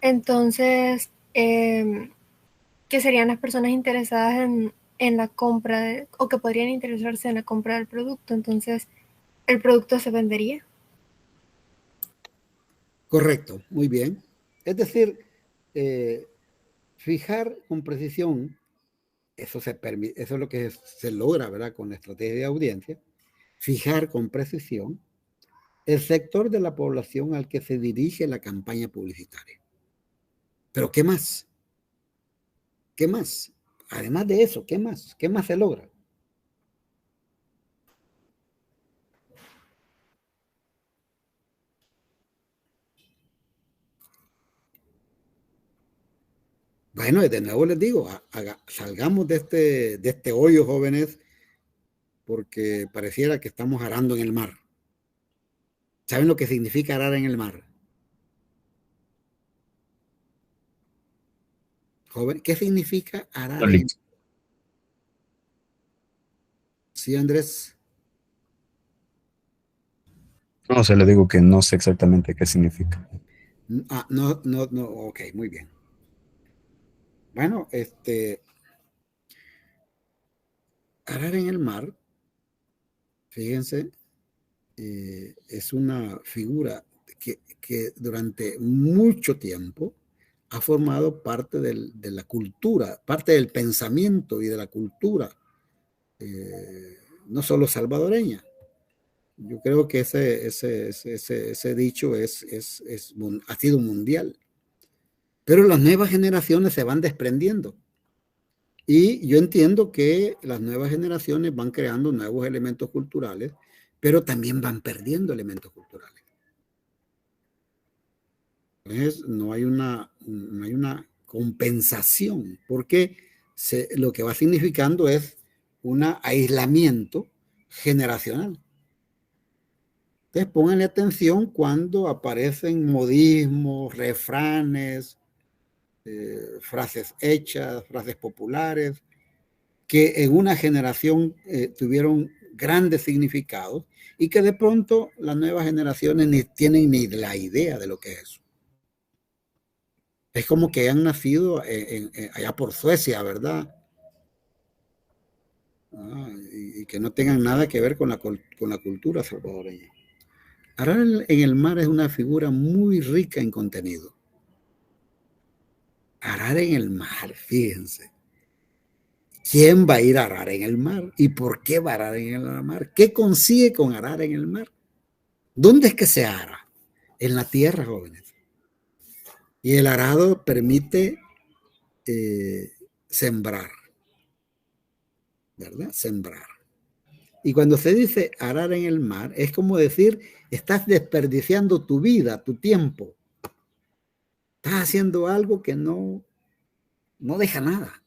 Entonces, ¿qué serían las personas interesadas en la compra o que podrían interesarse en la compra del producto? Entonces, ¿el producto se vendería? Correcto, muy bien. Es decir, fijar con precisión, eso es lo que se logra, ¿verdad? Con la estrategia de audiencia, fijar con precisión el sector de la población al que se dirige la campaña publicitaria. Pero ¿qué más? ¿Qué más? Además de eso, ¿qué más? ¿Qué más se logra? Bueno, de nuevo les digo, salgamos de este hoyo, jóvenes, porque pareciera que estamos arando en el mar. ¿Saben lo que significa arar en el mar? Joven, ¿qué significa arar en el mar? Sí, Andrés. No, se le digo que no sé exactamente qué significa. No, ok, muy bien. Bueno, arar en el mar, fíjense, es una figura que durante mucho tiempo ha formado parte de la cultura, parte del pensamiento y de la cultura, no solo salvadoreña. Yo creo que ese dicho ha sido mundial. Pero las nuevas generaciones se van desprendiendo. Y yo entiendo que las nuevas generaciones van creando nuevos elementos culturales, pero también van perdiendo elementos culturales. Entonces, no hay una compensación, porque lo que va significando es un aislamiento generacional. Entonces, pónganle atención cuando aparecen modismos, refranes, frases hechas, frases populares, que en una generación tuvieron grandes significados y que de pronto las nuevas generaciones ni tienen ni la idea de lo que es eso. Es como que han nacido allá por Suecia, ¿verdad? Y que no tengan nada que ver con la cultura salvadoreña. Arar en el mar es una figura muy rica en contenido. Arar en el mar, fíjense. ¿Quién va a ir a arar en el mar? ¿Y por qué va a arar en el mar? ¿Qué consigue con arar en el mar? ¿Dónde es que se ara? En la tierra, jóvenes. Y el arado permite sembrar, ¿verdad? Sembrar. Y cuando se dice arar en el mar, es como decir, estás desperdiciando tu vida, tu tiempo. Estás haciendo algo que no deja nada.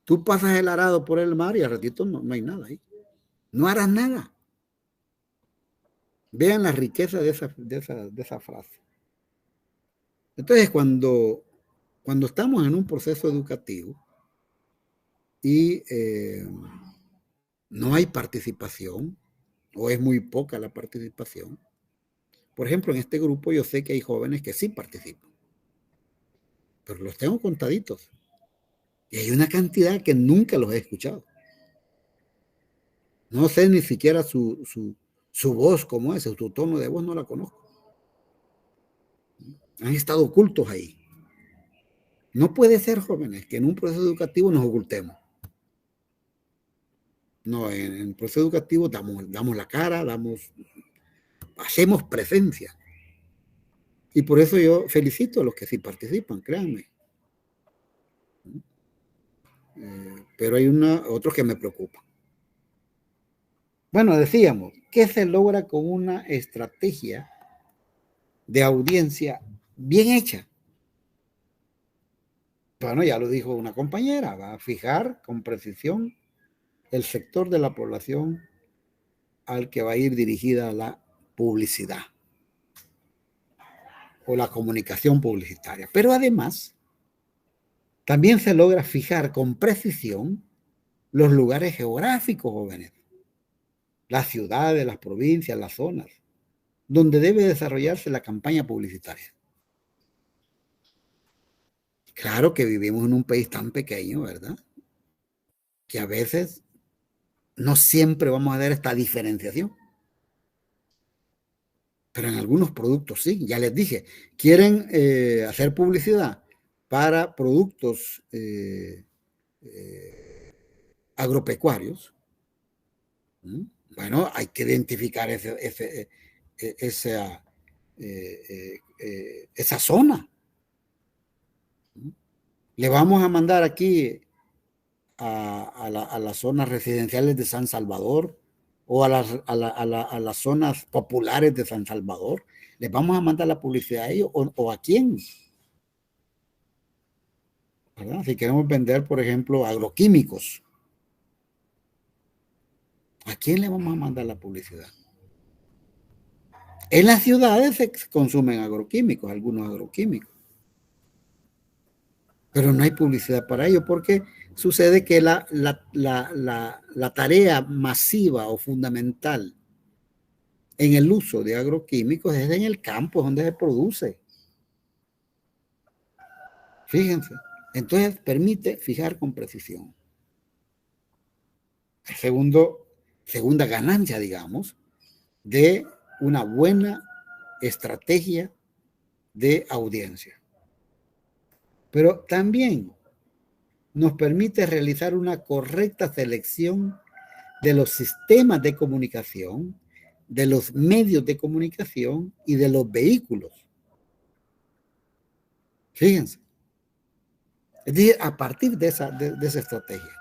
Tú pasas el arado por el mar y al ratito no hay nada ahí. No harás nada. Vean la riqueza de esa frase. Entonces, cuando estamos en un proceso educativo y no hay participación, o es muy poca la participación, por ejemplo, en este grupo yo sé que hay jóvenes que sí participan, pero los tengo contaditos. Y hay una cantidad que nunca los he escuchado. No sé ni siquiera su voz como es, su tono de voz no la conozco. Han estado ocultos ahí. No puede ser, jóvenes, que en un proceso educativo nos ocultemos. No, en el proceso educativo damos la cara, hacemos presencia. Y por eso yo felicito a los que sí participan, créanme. Pero hay otros que me preocupan. Bueno, decíamos, ¿qué se logra con una estrategia de audiencia bien hecha? Bueno, ya lo dijo una compañera, va a fijar con precisión el sector de la población al que va a ir dirigida la publicidad. o la comunicación publicitaria. Pero además, también se logra fijar con precisión los lugares geográficos, jóvenes, las ciudades, las provincias, las zonas, donde debe desarrollarse la campaña publicitaria. Claro que vivimos en un país tan pequeño, ¿verdad? Que a veces no siempre vamos a ver esta diferenciación. Pero en algunos productos sí, ya les dije, quieren hacer publicidad para productos agropecuarios. Bueno, hay que identificar esa zona. Le vamos a mandar aquí a las zonas residenciales de San Salvador o a las zonas populares de San Salvador. ¿Les vamos a mandar la publicidad a ellos o a quién? ¿Verdad? Si queremos vender, por ejemplo, agroquímicos, ¿a quién le vamos a mandar la publicidad? En las ciudades se consumen agroquímicos, algunos agroquímicos, pero no hay publicidad para ello porque sucede que la tarea masiva o fundamental en el uso de agroquímicos es en el campo donde se produce. Fíjense, entonces permite fijar con precisión. Segunda ganancia, digamos, de una buena estrategia de audiencia. Pero también nos permite realizar una correcta selección de los sistemas de comunicación, de los medios de comunicación y de los vehículos. Fíjense. Es decir, a partir de esa estrategia.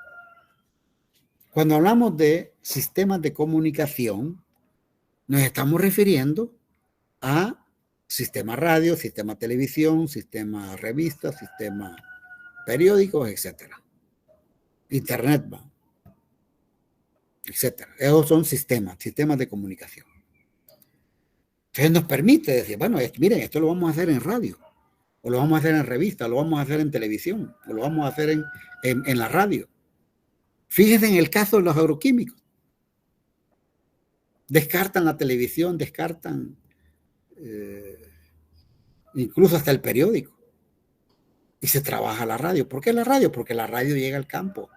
Cuando hablamos de sistemas de comunicación, nos estamos refiriendo a sistema radio, sistema televisión, sistema revistas, sistema periódicos, etcétera. Internet, etcétera. Esos son sistemas de comunicación. Entonces nos permite decir, bueno, miren, esto lo vamos a hacer en radio, o lo vamos a hacer en revista, lo vamos a hacer en televisión, o lo vamos a hacer en la radio. Fíjense en el caso de los agroquímicos. Descartan la televisión, descartan incluso hasta el periódico. Y se trabaja la radio. ¿Por qué la radio? Porque la radio llega al campo.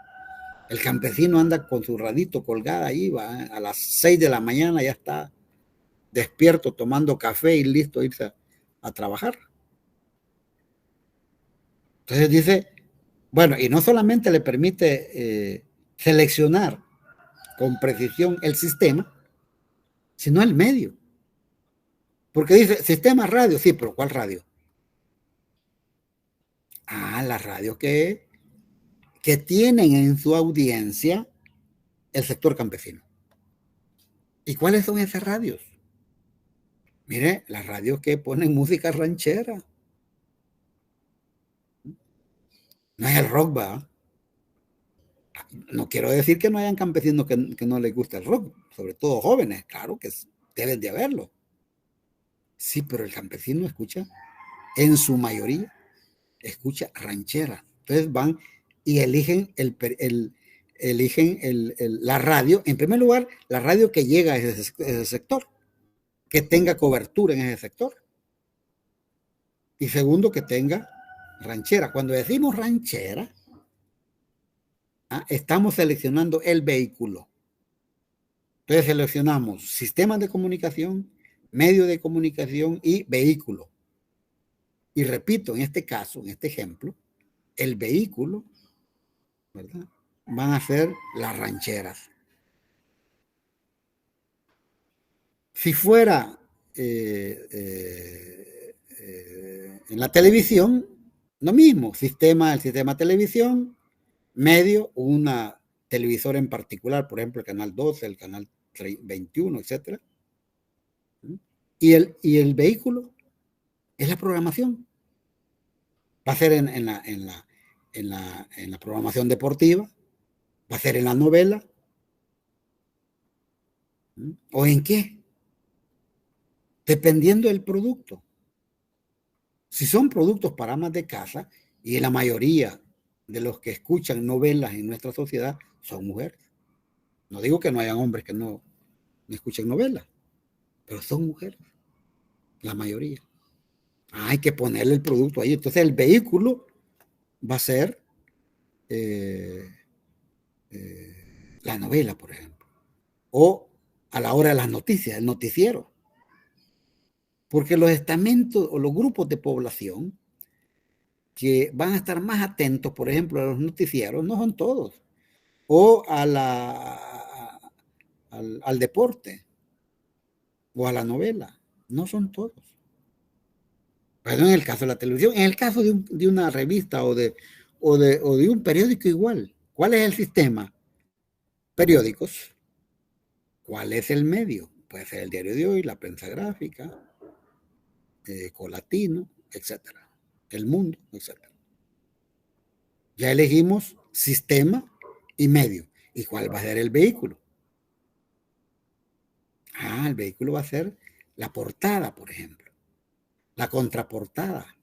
El campesino anda con su radito colgada ahí, va, a las 6 de la mañana ya está despierto tomando café y listo a irse a trabajar. Entonces dice, bueno, y no solamente le permite seleccionar con precisión el sistema, sino el medio. Porque dice, sistema radio, sí, pero ¿cuál radio? Ah, las radios que tienen en su audiencia el sector campesino. ¿Y cuáles son esas radios? Mire, las radios que ponen música ranchera. No es el rock, ¿va? No quiero decir que no hayan campesinos que no les gusta el rock, sobre todo jóvenes, claro que deben de haberlo. Sí, pero el campesino escucha, en su mayoría, escucha ranchera. Entonces van y eligen la radio. En primer lugar, la radio que llega a ese sector, que tenga cobertura en ese sector. Y segundo, que tenga ranchera. Cuando decimos ranchera, estamos seleccionando el vehículo. Entonces seleccionamos sistemas de comunicación, medios de comunicación y vehículo. Y repito, en este caso, en este ejemplo, el vehículo, ¿verdad?, van a ser las rancheras. Si fuera en la televisión, lo mismo, el sistema televisión, medio, una televisora en particular, por ejemplo, el canal 12, el canal 21, etcétera. Y el vehículo es la programación. Va a ser en la programación deportiva, va a ser en la novela, ¿o en qué? Dependiendo del producto. Si son productos para amas de casa, y la mayoría de los que escuchan novelas en nuestra sociedad son mujeres. No digo que no hayan hombres que no escuchen novelas, pero son mujeres, la mayoría. Hay que ponerle el producto ahí. Entonces el vehículo va a ser la novela, por ejemplo, o a la hora de las noticias, el noticiero. Porque los estamentos o los grupos de población que van a estar más atentos, por ejemplo, a los noticieros, no son todos, o al deporte, o a la novela, no son todos. Pero en el caso de la televisión, en el caso de una revista o de un periódico igual, ¿cuál es el sistema? Periódicos. ¿Cuál es el medio? Puede ser el Diario de Hoy, la Prensa Gráfica, Colatino, etcétera, El Mundo, etcétera. Ya elegimos sistema y medio. ¿Y cuál va a ser el vehículo? El vehículo va a ser la portada, por ejemplo, la contraportada.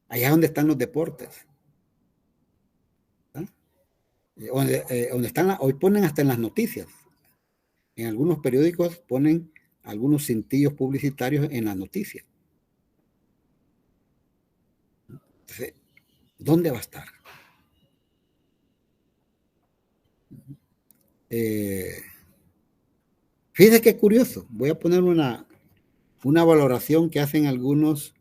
Allá donde están los deportes. Donde están, hoy ponen hasta en las noticias. En algunos periódicos ponen algunos cintillos publicitarios en las noticias. Entonces, ¿dónde va a estar? Fíjese qué curioso. Voy a poner una valoración que hacen algunos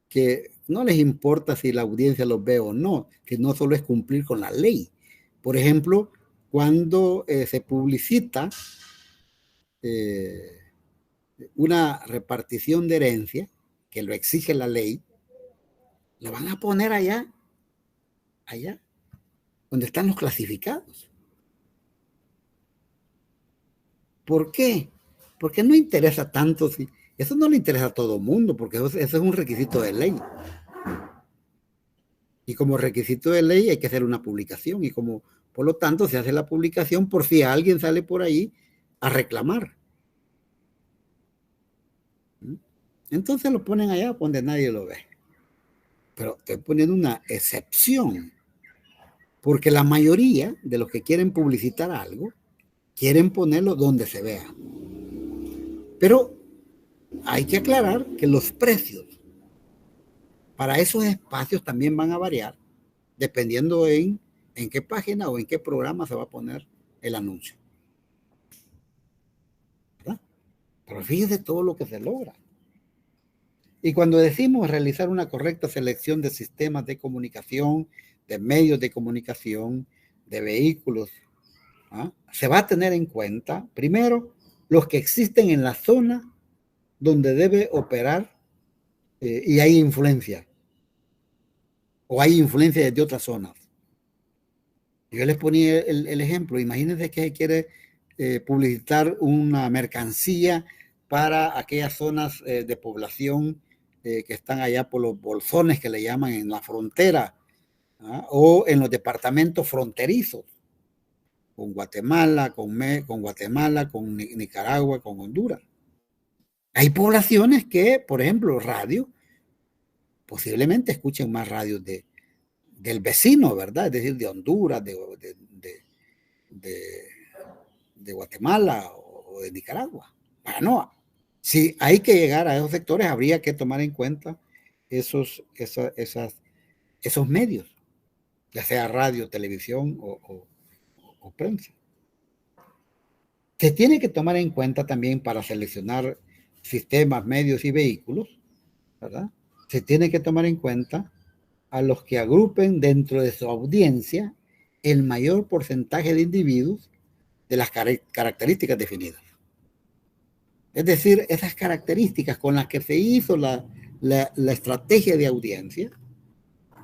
que no les importa si la audiencia los ve o no, que no solo es cumplir con la ley. Por ejemplo, cuando se publicita una repartición de herencia, que lo exige la ley, lo van a poner allá, donde están los clasificados. ¿Por qué? Porque no interesa tanto, eso no le interesa a todo el mundo, porque eso es un requisito de ley. Y como requisito de ley hay que hacer una publicación, y como por lo tanto se hace la publicación por si alguien sale por ahí a reclamar. Entonces lo ponen allá donde nadie lo ve. Pero estoy poniendo una excepción, porque la mayoría de los que quieren publicitar algo quieren ponerlo donde se vea. Pero hay que aclarar que los precios para esos espacios también van a variar dependiendo en qué página o en qué programa se va a poner el anuncio. ¿Verdad? Pero fíjese todo lo que se logra. Y cuando decimos realizar una correcta selección de sistemas de comunicación, de medios de comunicación, de vehículos, se va a tener en cuenta, primero, los que existen en la zona donde debe operar y hay influencia, o hay influencia desde otras zonas. Yo les ponía el ejemplo, imagínense que se quiere publicitar una mercancía para aquellas zonas de población que están allá por los bolsones que le llaman en la frontera, o en los departamentos fronterizos, con Guatemala, con Nicaragua, con Honduras. Hay poblaciones que, por ejemplo, radio, posiblemente escuchen más radios del vecino, ¿verdad? Es decir, de Honduras, de Guatemala o de Nicaragua. Bueno, si hay que llegar a esos sectores, habría que tomar en cuenta esos medios, ya sea radio, televisión o prensa. Se tiene que tomar en cuenta también para seleccionar sistemas, medios y vehículos, ¿verdad? Se tiene que tomar en cuenta a los que agrupen dentro de su audiencia el mayor porcentaje de individuos de las características definidas. Es decir, esas características con las que se hizo la estrategia de audiencia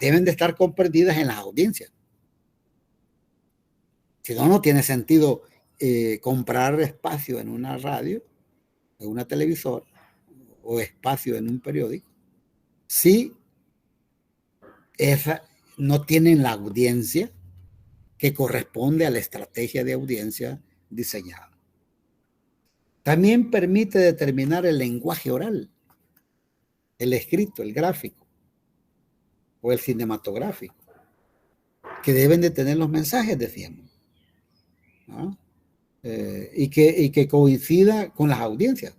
deben de estar comprendidas en las audiencias. Si no, no tiene sentido comprar espacio en una radio, en una televisora o espacio en un periódico si no tienen la audiencia que corresponde a la estrategia de audiencia diseñada. También permite determinar el lenguaje oral. el escrito, el gráfico o el cinematográfico, que deben de tener los mensajes, decíamos, ¿no? Y que coincida con las audiencias,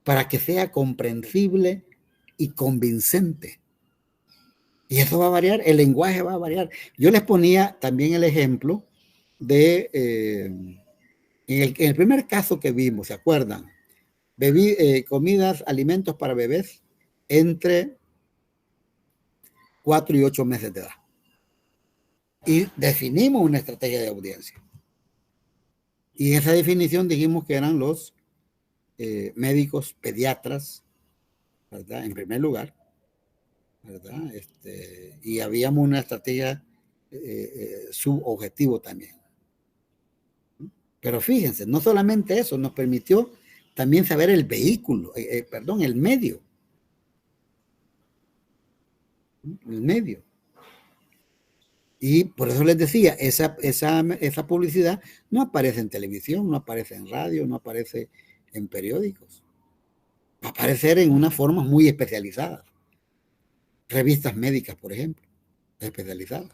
para que sea comprensible y convincente. Y eso va a variar, el lenguaje va a variar. Yo les ponía también el ejemplo de, en el primer caso que vimos, ¿se acuerdan? Comidas, alimentos para bebés entre 4 y 8 meses de edad. Y definimos una estrategia de audiencia. Y en esa definición dijimos que eran los médicos, pediatras, ¿verdad? En primer lugar, ¿verdad? Y habíamos una estrategia subobjetivo también. Pero fíjense, no solamente eso, nos permitió también saber el vehículo, el medio. El medio. Y por eso les decía, esa publicidad no aparece en televisión, no aparece en radio, no aparece en periódicos. Va a aparecer en unas formas muy especializadas. Revistas médicas, por ejemplo, especializadas.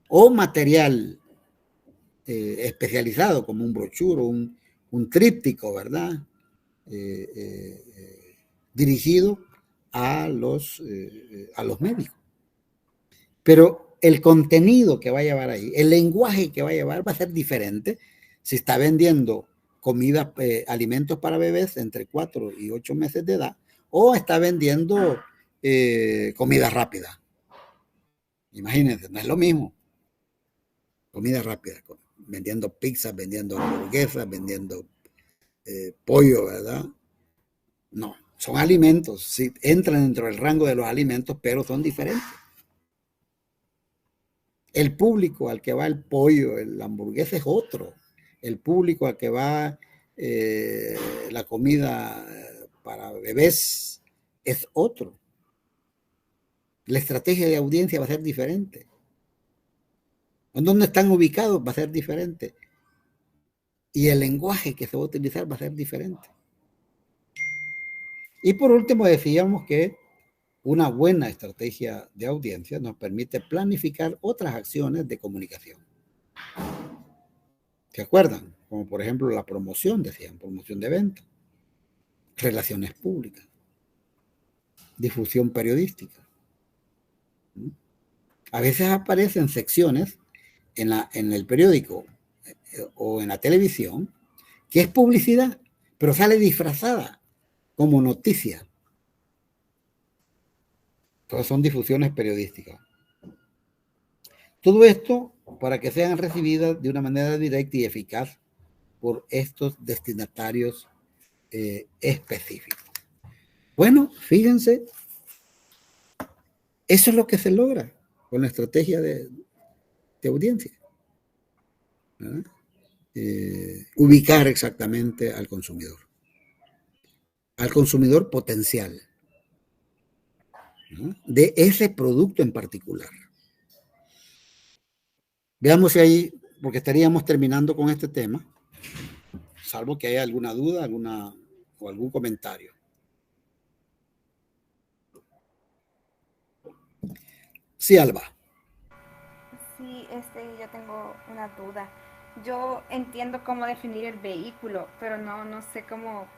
O material especializado, como un brochure, un tríptico, ¿verdad? Dirigido a los médicos. Pero el contenido que va a llevar ahí, el lenguaje que va a llevar va a ser diferente si está vendiendo comida, alimentos para bebés entre 4 y 8 meses de edad, o está vendiendo comida rápida. Imagínense, no es lo mismo. Comida rápida, vendiendo pizzas, vendiendo hamburguesas, vendiendo pollo, ¿verdad? No, son alimentos, sí, entran dentro del rango de los alimentos, pero son diferentes. El público al que va el pollo, la hamburguesa es otro. El público al que va la comida para bebés es otro. La estrategia de audiencia va a ser diferente. En dónde están ubicados va a ser diferente. Y el lenguaje que se va a utilizar va a ser diferente. Y por último decíamos que una buena estrategia de audiencia nos permite planificar otras acciones de comunicación. ¿Se acuerdan? Como por ejemplo la promoción, decían, promoción de ventas, relaciones públicas, difusión periodística. A veces aparecen secciones en el periódico o en la televisión que es publicidad, pero sale disfrazada como noticia. Todas son difusiones periodísticas. Todo esto para que sean recibidas de una manera directa y eficaz por estos destinatarios específicos. Bueno, fíjense, eso es lo que se logra con la estrategia de audiencia. Ubicar exactamente al consumidor potencial, ¿no? De ese producto en particular. Veamos si hay, porque estaríamos terminando con este tema, salvo que haya alguna duda, o algún comentario. Sí, Alba. Sí, yo tengo una duda. Yo entiendo cómo definir el vehículo, pero no sé cómo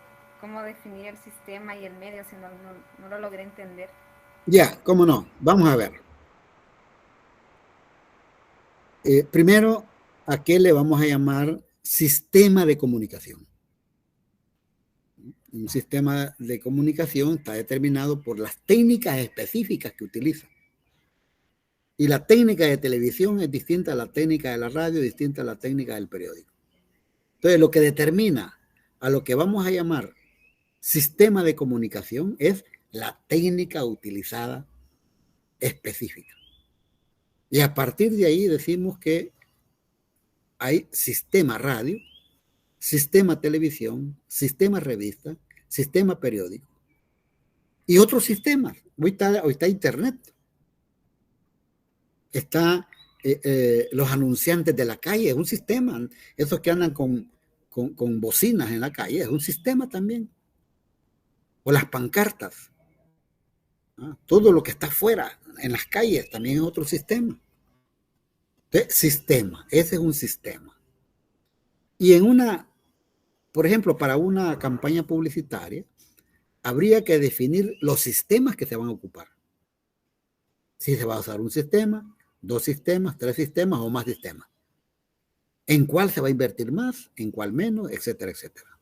definir el sistema y el medio, si no lo logré entender. Ya, cómo no. Vamos a ver. Primero, ¿a qué le vamos a llamar sistema de comunicación? Un sistema de comunicación está determinado por las técnicas específicas que utiliza. Y la técnica de televisión es distinta a la técnica de la radio, distinta a la técnica del periódico. Entonces, lo que determina a lo que vamos a llamar sistema de comunicación es la técnica utilizada específica. Y a partir de ahí decimos que hay sistema radio, sistema televisión, sistema revista, sistema periódico y otros sistemas. Hoy está Internet. Está los anunciantes de la calle, es un sistema. Esos que andan con bocinas en la calle, es un sistema también. o las pancartas. Todo lo que está afuera, en las calles, también es otro sistema. Entonces, sistema, ese es un sistema. Y por ejemplo, para una campaña publicitaria, habría que definir los sistemas que se van a ocupar. Si se va a usar un sistema, 2 sistemas, 3 sistemas o más sistemas. En cuál se va a invertir más, en cuál menos, etcétera, etcétera.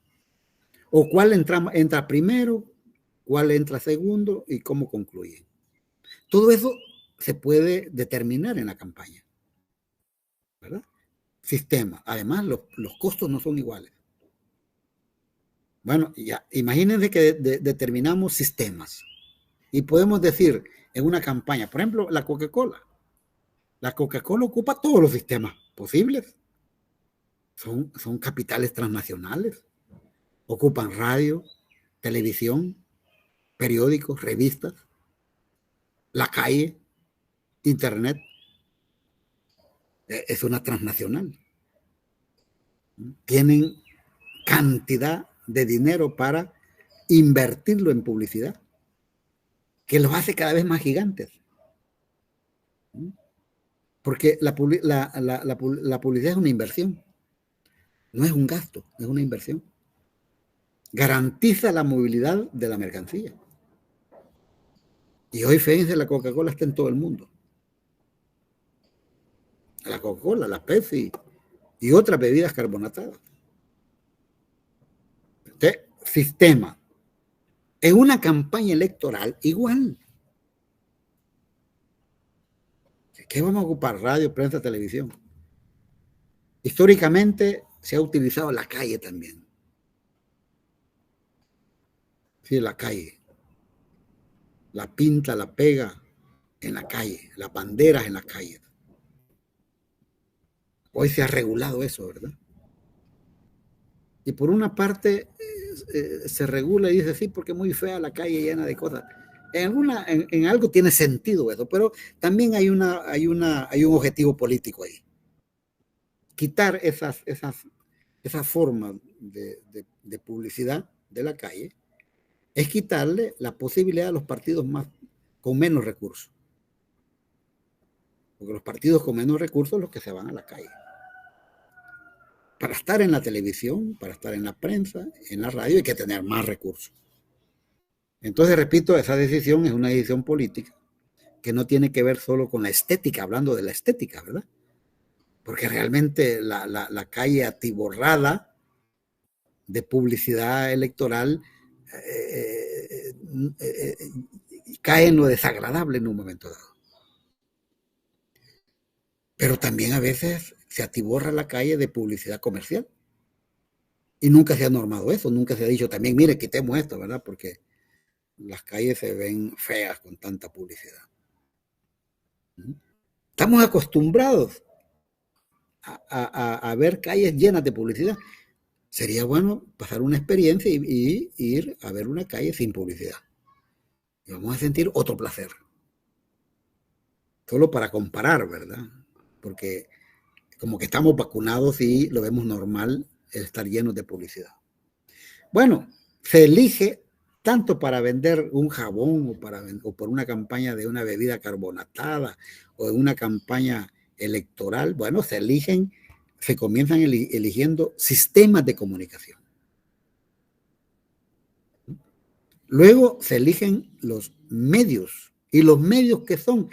O cuál entra primero, cuál entra segundo y cómo concluye. Todo eso se puede determinar en la campaña, ¿verdad? Sistema. Además, los costos no son iguales. Bueno, ya, imagínense que determinamos sistemas y podemos decir en una campaña, por ejemplo, la Coca-Cola. La Coca-Cola ocupa todos los sistemas posibles. Son capitales transnacionales. Ocupan radio, televisión, periódicos, revistas, la calle, internet. Es una transnacional. Tienen cantidad de dinero para invertirlo en publicidad, que los hace cada vez más gigantes. Porque la publicidad es una inversión. No es un gasto, es una inversión. Garantiza la movilidad de la mercancía. Y hoy, fíjense, la Coca-Cola está en todo el mundo. La Coca-Cola, la Pepsi y otras bebidas carbonatadas. Entonces, sistema. En una campaña electoral, igual. ¿Qué vamos a ocupar? Radio, prensa, televisión. Históricamente se ha utilizado la calle también. Sí, la calle. La pinta, la pega en la calle. Las banderas en la calle. Hoy se ha regulado eso, ¿verdad? Y por una parte se regula y dice, sí, porque es muy fea la calle llena de cosas. En algo tiene sentido eso, pero también hay un objetivo político ahí. Quitar esas formas de publicidad de la calle es quitarle la posibilidad a los partidos con menos recursos. Porque los partidos con menos recursos son los que se van a la calle. Para estar en la televisión, para estar en la prensa, en la radio, hay que tener más recursos. Entonces, repito, esa decisión es una decisión política que no tiene que ver solo con la estética, hablando de la estética, ¿verdad? Porque realmente la calle atiborrada de publicidad electoral cae en lo desagradable en un momento dado. Pero también a veces se atiborra la calle de publicidad comercial. Y nunca se ha normado eso, nunca se ha dicho también, mire, quitemos esto, ¿verdad? Porque las calles se ven feas con tanta publicidad. Estamos acostumbrados a ver calles llenas de publicidad. Sería bueno pasar una experiencia y ir a ver una calle sin publicidad. Y vamos a sentir otro placer. Solo para comparar, ¿verdad? Porque como que estamos vacunados y lo vemos normal el estar llenos de publicidad. Bueno, se elige tanto para vender un jabón o por una campaña de una bebida carbonatada o en una campaña electoral. Bueno, se comienzan eligiendo sistemas de comunicación. Luego se eligen los medios, y los medios que son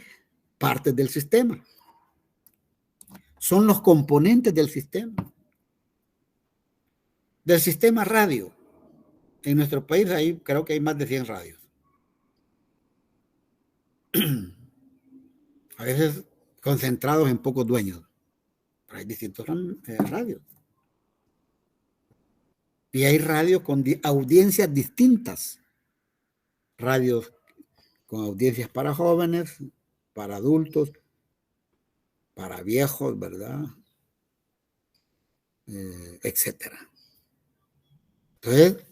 partes del sistema. Son los componentes del sistema. Del sistema radio. En nuestro país creo que hay más de 100 radios. A veces concentrados en pocos dueños. Pero hay distintos radios. Y hay radios con audiencias distintas. Radios con audiencias para jóvenes, para adultos, para viejos, ¿verdad? Etcétera. Entonces,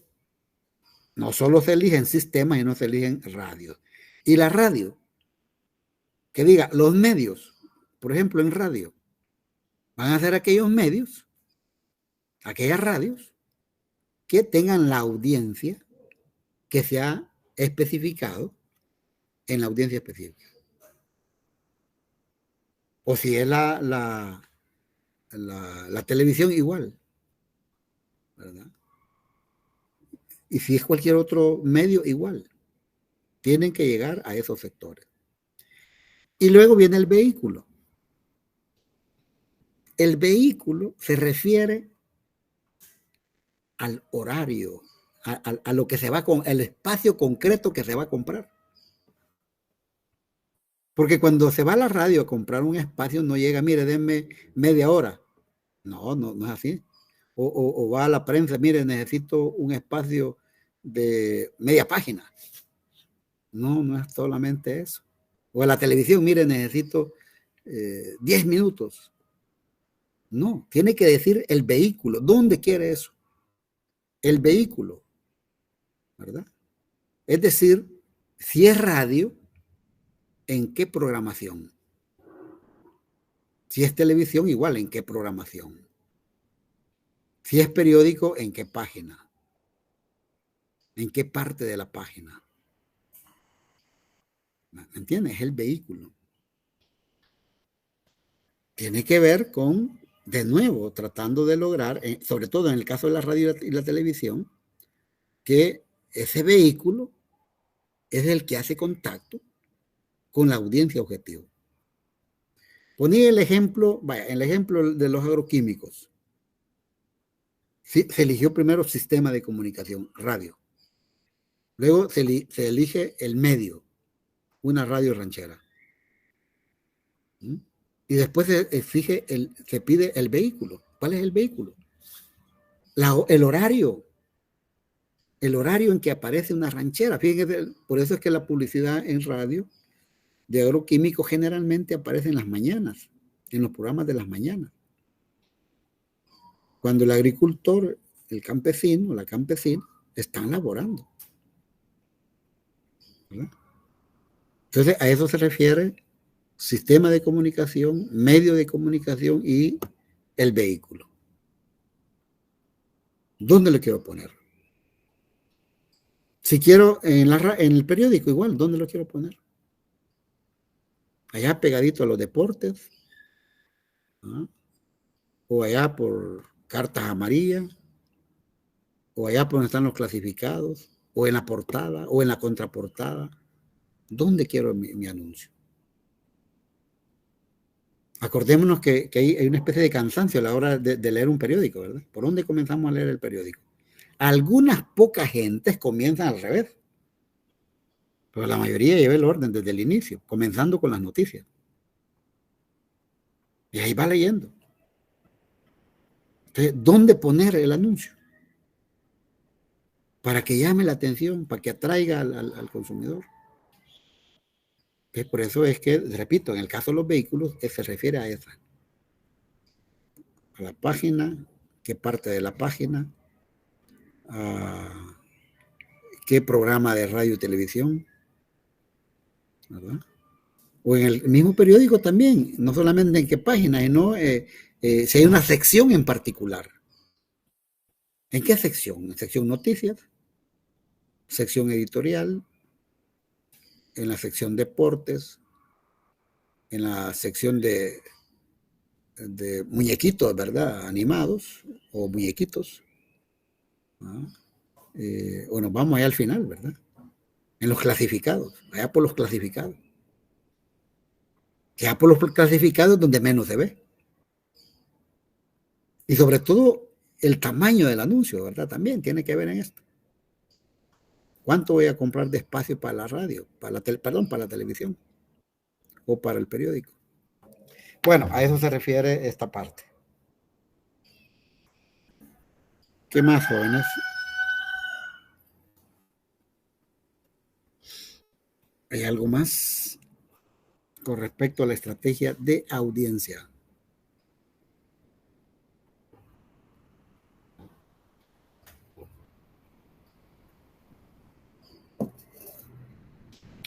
no solo se eligen sistemas, sino se eligen radios. Y la radio, que diga, los medios, por ejemplo, en radio, van a ser aquellos medios, aquellas radios, que tengan la audiencia que se ha especificado en la audiencia específica. O si es la televisión, igual, ¿verdad? Y si es cualquier otro medio, igual. Tienen que llegar a esos sectores. Y luego viene el vehículo. El vehículo se refiere al horario, a lo que se va con el espacio concreto que se va a comprar. Porque cuando se va a la radio a comprar un espacio, no llega, mire, denme media hora. No es así. O va a la prensa, mire, necesito un espacio de media página. No es solamente eso. O a la televisión, mire, necesito 10 minutos. No, tiene que decir el vehículo. ¿Dónde quiere eso? El vehículo, ¿verdad? Es decir, si es radio, ¿en qué programación? Si es televisión, igual, ¿en qué programación? Si es periódico, ¿en qué página? ¿En qué parte de la página? ¿Me entiendes? Es el vehículo. Tiene que ver con, de nuevo, tratando de lograr, sobre todo en el caso de la radio y la televisión, que ese vehículo es el que hace contacto con la audiencia objetivo. Ponía el ejemplo de los agroquímicos. Sí, se eligió primero sistema de comunicación, radio. Luego se elige el medio, una radio ranchera. ¿Mm? Y después se pide el vehículo. ¿Cuál es el vehículo? El horario. El horario en que aparece una ranchera. Fíjense, por eso es que la publicidad en radio de agroquímicos generalmente aparece en las mañanas, en los programas de las mañanas. Cuando el agricultor, el campesino, la campesina, están laborando. ¿Verdad? Entonces, a eso se refiere sistema de comunicación, medio de comunicación y el vehículo. ¿Dónde le quiero poner? Si quiero en el periódico, igual, ¿dónde lo quiero poner? Allá pegadito a los deportes, ¿no? O allá por cartas amarillas, o allá por donde están los clasificados, o en la portada, o en la contraportada. ¿Dónde quiero mi anuncio? Acordémonos que hay una especie de cansancio a la hora de leer un periódico, ¿verdad? ¿Por dónde comenzamos a leer el periódico? Algunas pocas gentes comienzan al revés, pero la mayoría lleva el orden desde el inicio, comenzando con las noticias. Y ahí va leyendo. Entonces, ¿dónde poner el anuncio? Para que llame la atención, para que atraiga al consumidor. Por eso es que, repito, en el caso de los vehículos, se refiere a esa. A la página, qué parte de la página, a qué programa de radio y televisión, ¿verdad? O en el mismo periódico también, no solamente en qué página, sino si hay una sección en particular. ¿En qué sección? ¿En sección noticias? ¿Sección editorial? ¿En la sección deportes? ¿En la sección de muñequitos, ¿verdad? Animados o muñequitos? ¿Ah? O nos vamos allá al final, ¿verdad? En los clasificados, allá por los clasificados. Ya por los clasificados donde menos se ve. Y sobre todo el tamaño del anuncio, ¿verdad? También tiene que ver en esto. ¿Cuánto voy a comprar de espacio para la radio? Para la televisión o para el periódico. Bueno, a eso se refiere esta parte. ¿Qué más, jóvenes? ¿Hay algo más con respecto a la estrategia de audiencia?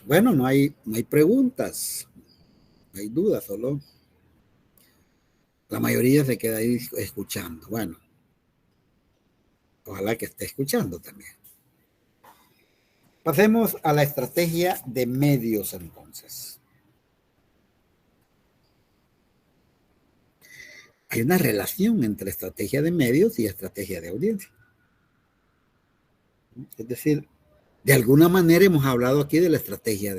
Bueno, no hay preguntas, no hay dudas, solo la mayoría se queda ahí escuchando. Bueno, ojalá que esté escuchando también. Pasemos a la estrategia de medios entonces. Hay una relación entre estrategia de medios y estrategia de audiencia. Es decir, de alguna manera hemos hablado aquí de la estrategia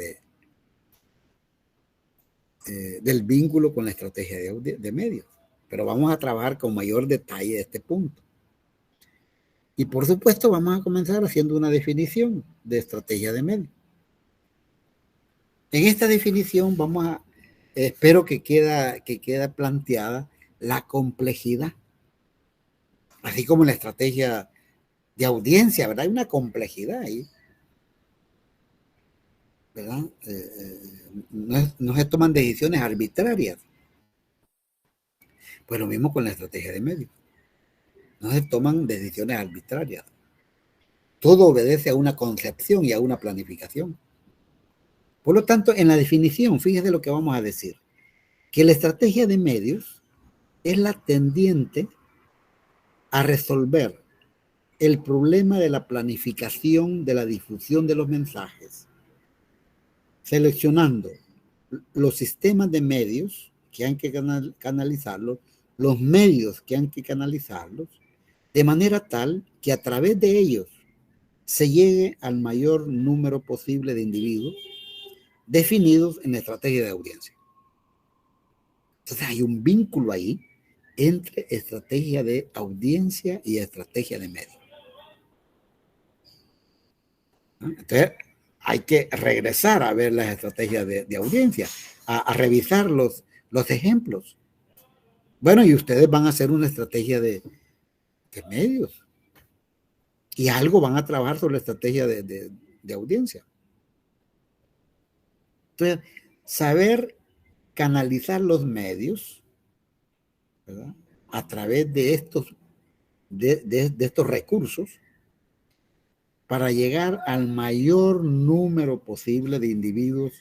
del vínculo con la estrategia de medios, pero vamos a trabajar con mayor detalle este punto. Y por supuesto vamos a comenzar haciendo una definición de estrategia de medios. En esta definición espero que queda planteada la complejidad, así como la estrategia de audiencia, ¿verdad? Hay una complejidad ahí, ¿verdad? No se toman decisiones arbitrarias. Pues lo mismo con la estrategia de medios. No se toman decisiones arbitrarias. Todo obedece a una concepción y a una planificación. Por lo tanto, en la definición, fíjese lo que vamos a decir, que la estrategia de medios es la tendiente a resolver el problema de la planificación de la difusión de los mensajes, seleccionando los sistemas de medios que hay que canalizarlos, los medios que hay que canalizarlos, de manera tal que a través de ellos se llegue al mayor número posible de individuos definidos en la estrategia de audiencia. Entonces hay un vínculo ahí entre estrategia de audiencia y estrategia de medios. Entonces hay que regresar a ver las estrategias de audiencia, a revisar los ejemplos. Bueno, y ustedes van a hacer una estrategia de medios y algo van a trabajar sobre la estrategia de audiencia. Entonces, saber canalizar los medios, ¿verdad?, a través de estos recursos para llegar al mayor número posible de individuos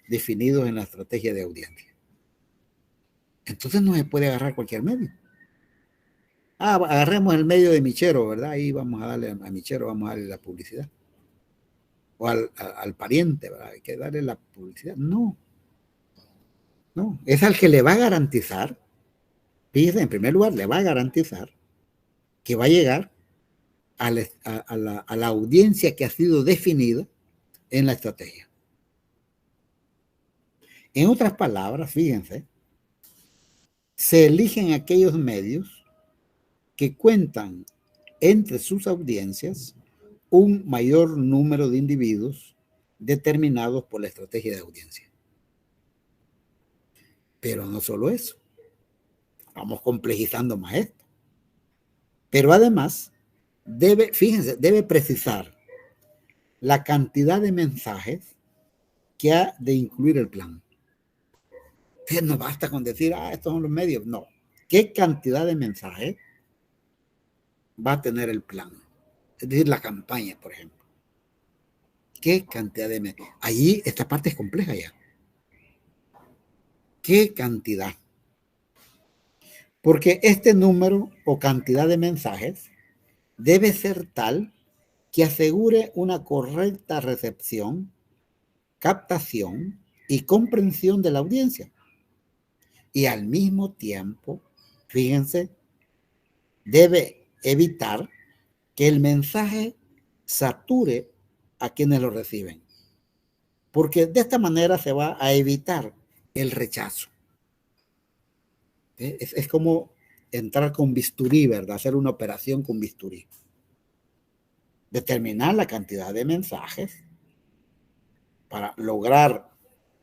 definidos en la estrategia de audiencia. Entonces no se puede agarrar cualquier medio. Agarremos el medio de Michero, ¿verdad? Ahí vamos a darle a Michero, vamos a darle la publicidad. O al pariente, ¿verdad? Hay que darle la publicidad. No, es al que le va a garantizar, fíjense, en primer lugar, le va a garantizar que va a llegar a la audiencia que ha sido definida en la estrategia. En otras palabras, fíjense, se eligen aquellos medios que cuentan entre sus audiencias un mayor número de individuos determinados por la estrategia de audiencia. Pero no solo eso, vamos complejizando más esto. Pero además, debe precisar la cantidad de mensajes que ha de incluir el plan. Entonces no basta con decir, estos son los medios. No. ¿Qué cantidad de mensajes va a tener el plan? Es decir, la campaña, por ejemplo. ¿Qué cantidad de mensajes? Allí esta parte es compleja ya. ¿Qué cantidad? Porque este número o cantidad de mensajes debe ser tal que asegure una correcta recepción, captación y comprensión de la audiencia. Y al mismo tiempo, fíjense, debe evitar que el mensaje sature a quienes lo reciben. Porque de esta manera se va a evitar el rechazo. Es como entrar con bisturí, ¿verdad? Hacer una operación con bisturí. Determinar la cantidad de mensajes para lograr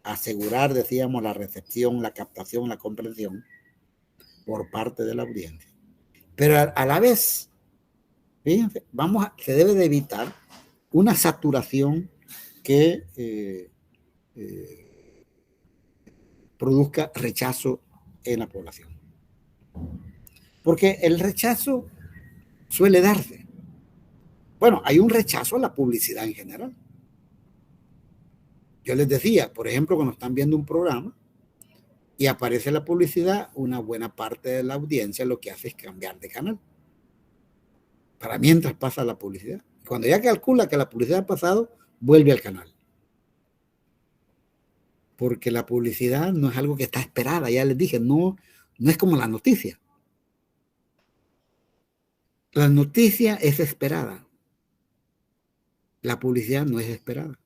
asegurar, decíamos, la recepción, la captación, la comprensión por parte de la audiencia. Pero a la vez, fíjense, se debe de evitar una saturación que produzca rechazo en la población. Porque el rechazo suele darse. Bueno, hay un rechazo a la publicidad en general. Yo les decía, por ejemplo, cuando están viendo un programa y aparece la publicidad, una buena parte de la audiencia lo que hace es cambiar de canal para mientras pasa la publicidad. Cuando ya calcula que la publicidad ha pasado, vuelve al canal. Porque la publicidad no es algo que está esperada, ya les dije, no es como la noticia. La noticia es esperada. La publicidad no es esperada.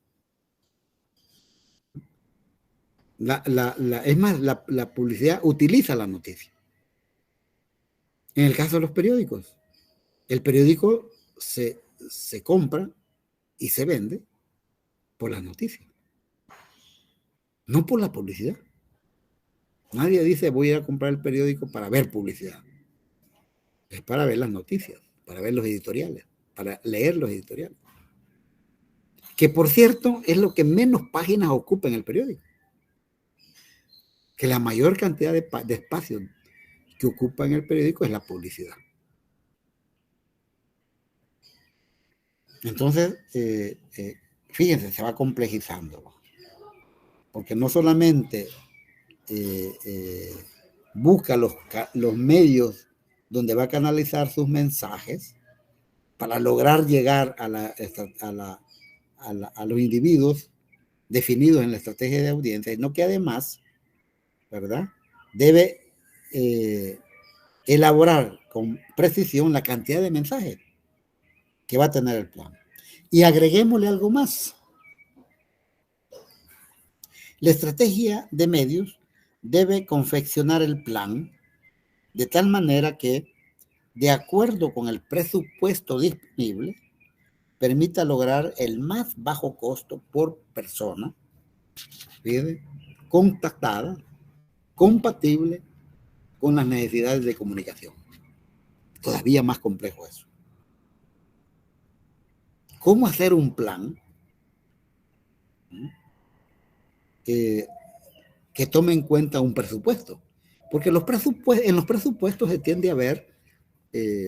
Es más, la publicidad utiliza la noticia. En el caso de los periódicos, el periódico se compra y se vende por las noticias, no por la publicidad. Nadie dice voy a ir a comprar el periódico para ver publicidad. Es para ver las noticias, para ver los editoriales, para leer los editoriales. Que por cierto es lo que menos páginas ocupa en el periódico. Que la mayor cantidad de espacio que ocupa en el periódico es la publicidad. Entonces, fíjense, se va complejizando. Porque no solamente busca los medios donde va a canalizar sus mensajes para lograr llegar a los individuos definidos en la estrategia de audiencia, sino que además, ¿verdad?, debe elaborar con precisión la cantidad de mensajes que va a tener el plan. Y agreguémosle algo más. La estrategia de medios debe confeccionar el plan de tal manera que, de acuerdo con el presupuesto disponible, permita lograr el más bajo costo por persona, ¿sí?, contactada, compatible con las necesidades de comunicación. Todavía más complejo eso. ¿Cómo hacer un plan que tome en cuenta un presupuesto? Porque en los presupuestos se tiende a ver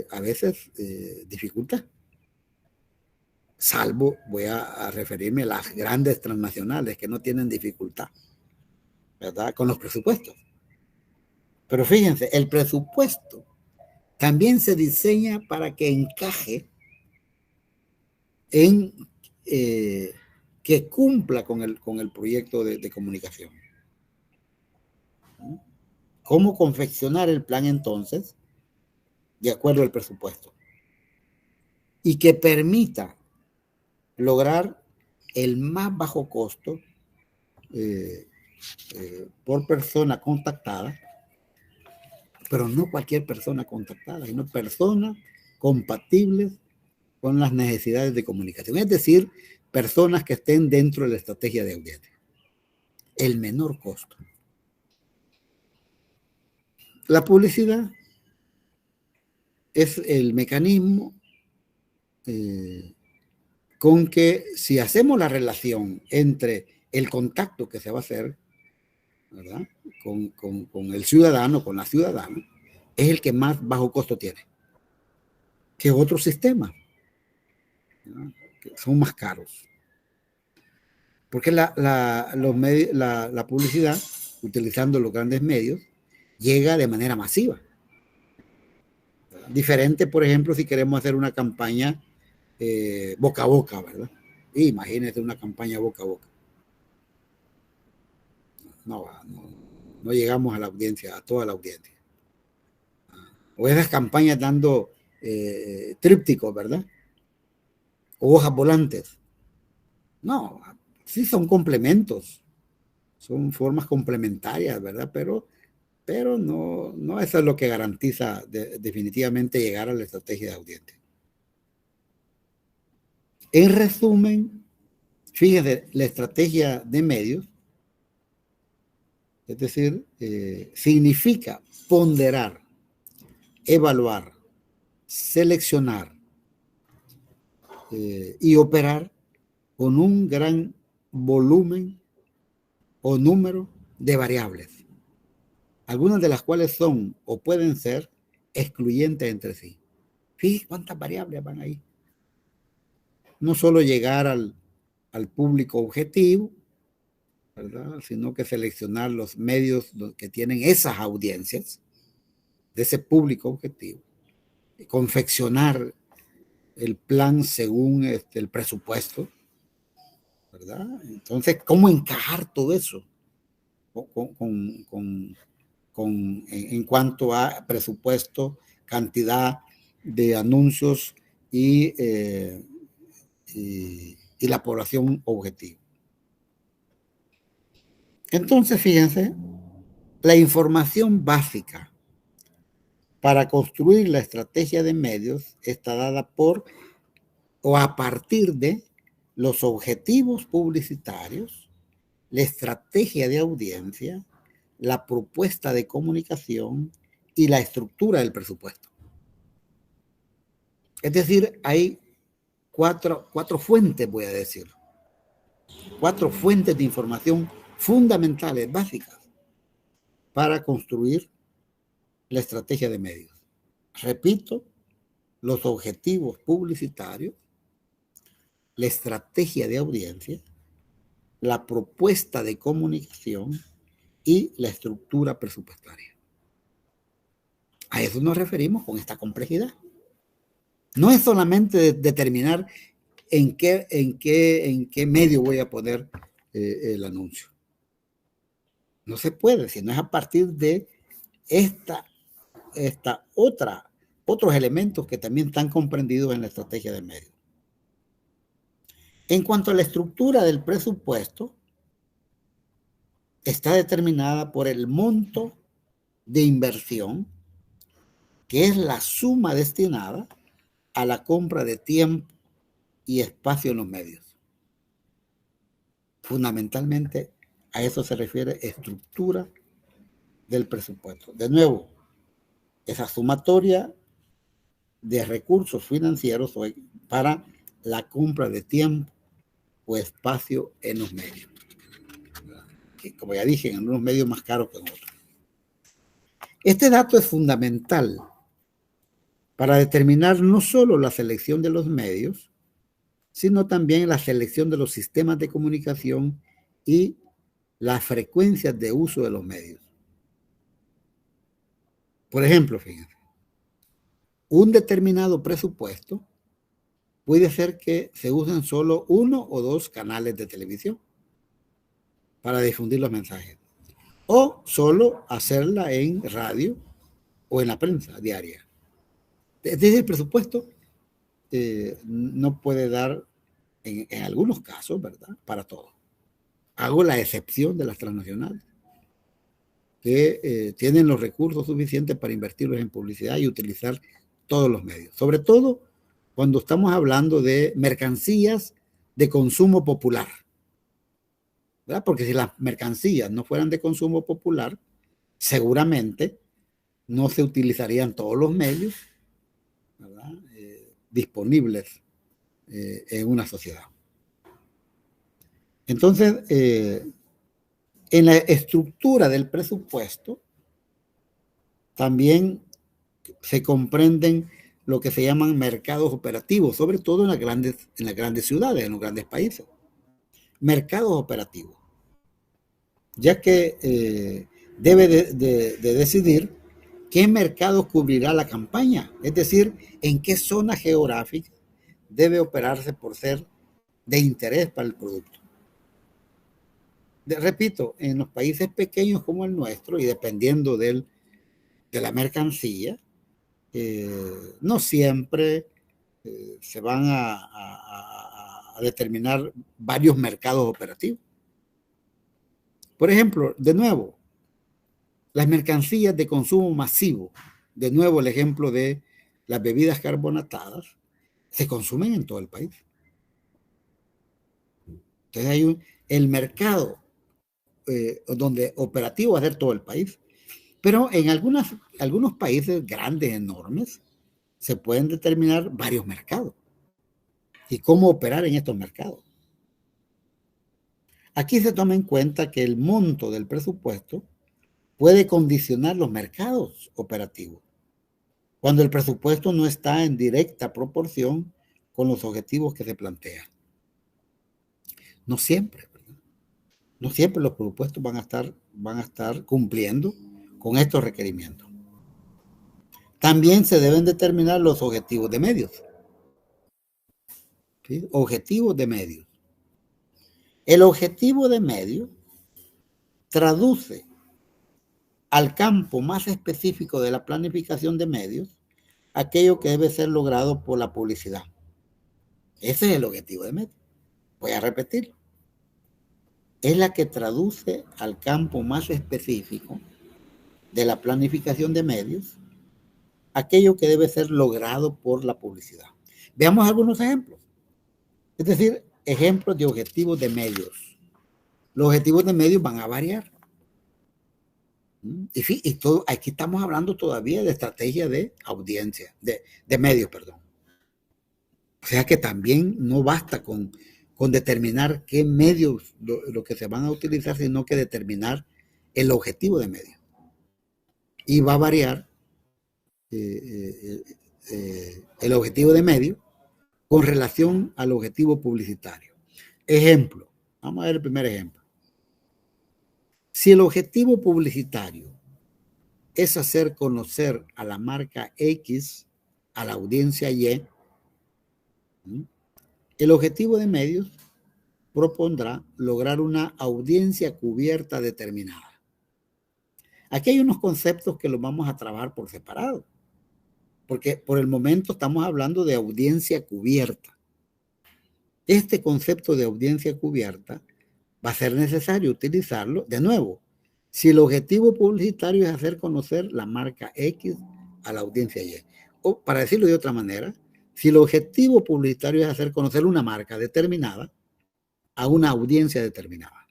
a veces dificultad. Salvo, voy a referirme a las grandes transnacionales que no tienen dificultad, ¿verdad?, con los presupuestos. Pero fíjense, el presupuesto también se diseña para que encaje en que cumpla con el proyecto de comunicación. ¿Cómo confeccionar el plan entonces de acuerdo al presupuesto? Y que permita lograr el más bajo costo por persona contactada, pero no cualquier persona contactada, sino personas compatibles con las necesidades de comunicación, es decir, personas que estén dentro de la estrategia de audiencia. El menor costo. La publicidad es el mecanismo con que, si hacemos la relación entre el contacto que se va a hacer, ¿verdad?, con el ciudadano, con la ciudadana, es el que más bajo costo tiene que otros sistemas, ¿verdad?, que son más caros. Porque la publicidad, utilizando los grandes medios, llega de manera masiva. Diferente, por ejemplo, si queremos hacer una campaña boca a boca, ¿verdad? Imagínense una campaña boca a boca. No llegamos a la audiencia, a toda la audiencia. O esas campañas dando trípticos, ¿verdad?, o hojas volantes. No, sí son complementos, son formas complementarias, ¿verdad? Pero no eso es lo que garantiza definitivamente llegar a la estrategia de audiencia. En resumen, fíjense, la estrategia de medios, es decir, significa ponderar, evaluar, seleccionar y operar con un gran volumen o número de variables, algunas de las cuales son o pueden ser excluyentes entre sí. Fíjense cuántas variables van ahí. No solo llegar al público objetivo, ¿verdad?, sino que seleccionar los medios que tienen esas audiencias de ese público objetivo, confeccionar el plan según el presupuesto, ¿verdad? Entonces, ¿cómo encajar todo eso en cuanto a presupuesto, cantidad de anuncios y la población objetivo? Entonces, fíjense, la información básica para construir la estrategia de medios está dada por o a partir de los objetivos publicitarios, la estrategia de audiencia, la propuesta de comunicación y la estructura del presupuesto. Es decir, hay cuatro fuentes, voy a decir, 4 fuentes de información fundamentales, básicas, para construir la estrategia de medios. Repito, los objetivos publicitarios, la estrategia de audiencia, la propuesta de comunicación y la estructura presupuestaria. A eso nos referimos con esta complejidad. No es solamente determinar en qué medio voy a poner el anuncio. No se puede, sino es a partir de otros elementos que también están comprendidos en la estrategia de medios. En cuanto a la estructura del presupuesto, está determinada por el monto de inversión, que es la suma destinada a la compra de tiempo y espacio en los medios. Fundamentalmente, a eso se refiere estructura del presupuesto. De nuevo, esa sumatoria de recursos financieros para la compra de tiempo o espacio en los medios. Que, como ya dije, en algunos medios más caros que en otros. Este dato es fundamental para determinar no solo la selección de los medios, sino también la selección de los sistemas de comunicación y las frecuencias de uso de los medios. Por ejemplo, fíjense, un determinado presupuesto puede ser que se usen solo 1 o 2 canales de televisión para difundir los mensajes, o solo hacerla en radio o en la prensa diaria. Desde el presupuesto no puede dar, en algunos casos, ¿verdad?, para todo. Hago la excepción de las transnacionales, que tienen los recursos suficientes para invertirlos en publicidad y utilizar todos los medios. Sobre todo cuando estamos hablando de mercancías de consumo popular, ¿verdad? Porque si las mercancías no fueran de consumo popular, seguramente no se utilizarían todos los medios, ¿verdad?, disponibles en una sociedad. Entonces, en la estructura del presupuesto también se comprenden lo que se llaman mercados operativos, sobre todo en las grandes ciudades, en los grandes países. Mercados operativos, ya que debe de decidir qué mercados cubrirá la campaña, es decir, en qué zona geográfica debe operarse por ser de interés para el producto. Repito, en los países pequeños como el nuestro, y dependiendo de la mercancía, no siempre se van a determinar varios mercados operativos. Por ejemplo, de nuevo, las mercancías de consumo masivo, de nuevo el ejemplo de las bebidas carbonatadas, se consumen en todo el país. Entonces hay el mercado donde operativo va a ser todo el país. Pero en algunos países grandes, enormes, se pueden determinar varios mercados y cómo operar en estos mercados. Aquí se toma en cuenta que el monto del presupuesto puede condicionar los mercados operativos cuando el presupuesto no está en directa proporción con los objetivos que se plantean. No siempre, ¿verdad? No siempre los presupuestos van a estar cumpliendo con estos requerimientos. También se deben determinar los objetivos de medios. ¿Sí? Objetivos de medios. El objetivo de medio traduce al campo más específico de la planificación de medios aquello que debe ser logrado por la publicidad. Ese es el objetivo de medio. Voy a repetirlo. Es la que traduce al campo más específico de la planificación de medios aquello que debe ser logrado por la publicidad. Veamos algunos ejemplos. Es decir, ejemplos de objetivos de medios. Los objetivos de medios van a variar. Y todo, aquí estamos hablando todavía de estrategia de audiencia, de medios, perdón. O sea que también no basta con determinar qué medios lo que se van a utilizar, sino que determinar el objetivo de medio. Y va a variar el objetivo de medio con relación al objetivo publicitario. Ejemplo, vamos a ver el primer ejemplo. Si el objetivo publicitario es hacer conocer a la marca X a la audiencia Y, el objetivo de medios propondrá lograr una audiencia cubierta determinada. Aquí hay unos conceptos que los vamos a trabajar por separado, porque por el momento estamos hablando de audiencia cubierta. Este concepto de audiencia cubierta va a ser necesario utilizarlo de nuevo. Si el objetivo publicitario es hacer conocer la marca X a la audiencia Y, o para decirlo de otra manera, si el objetivo publicitario es hacer conocer una marca determinada a una audiencia determinada.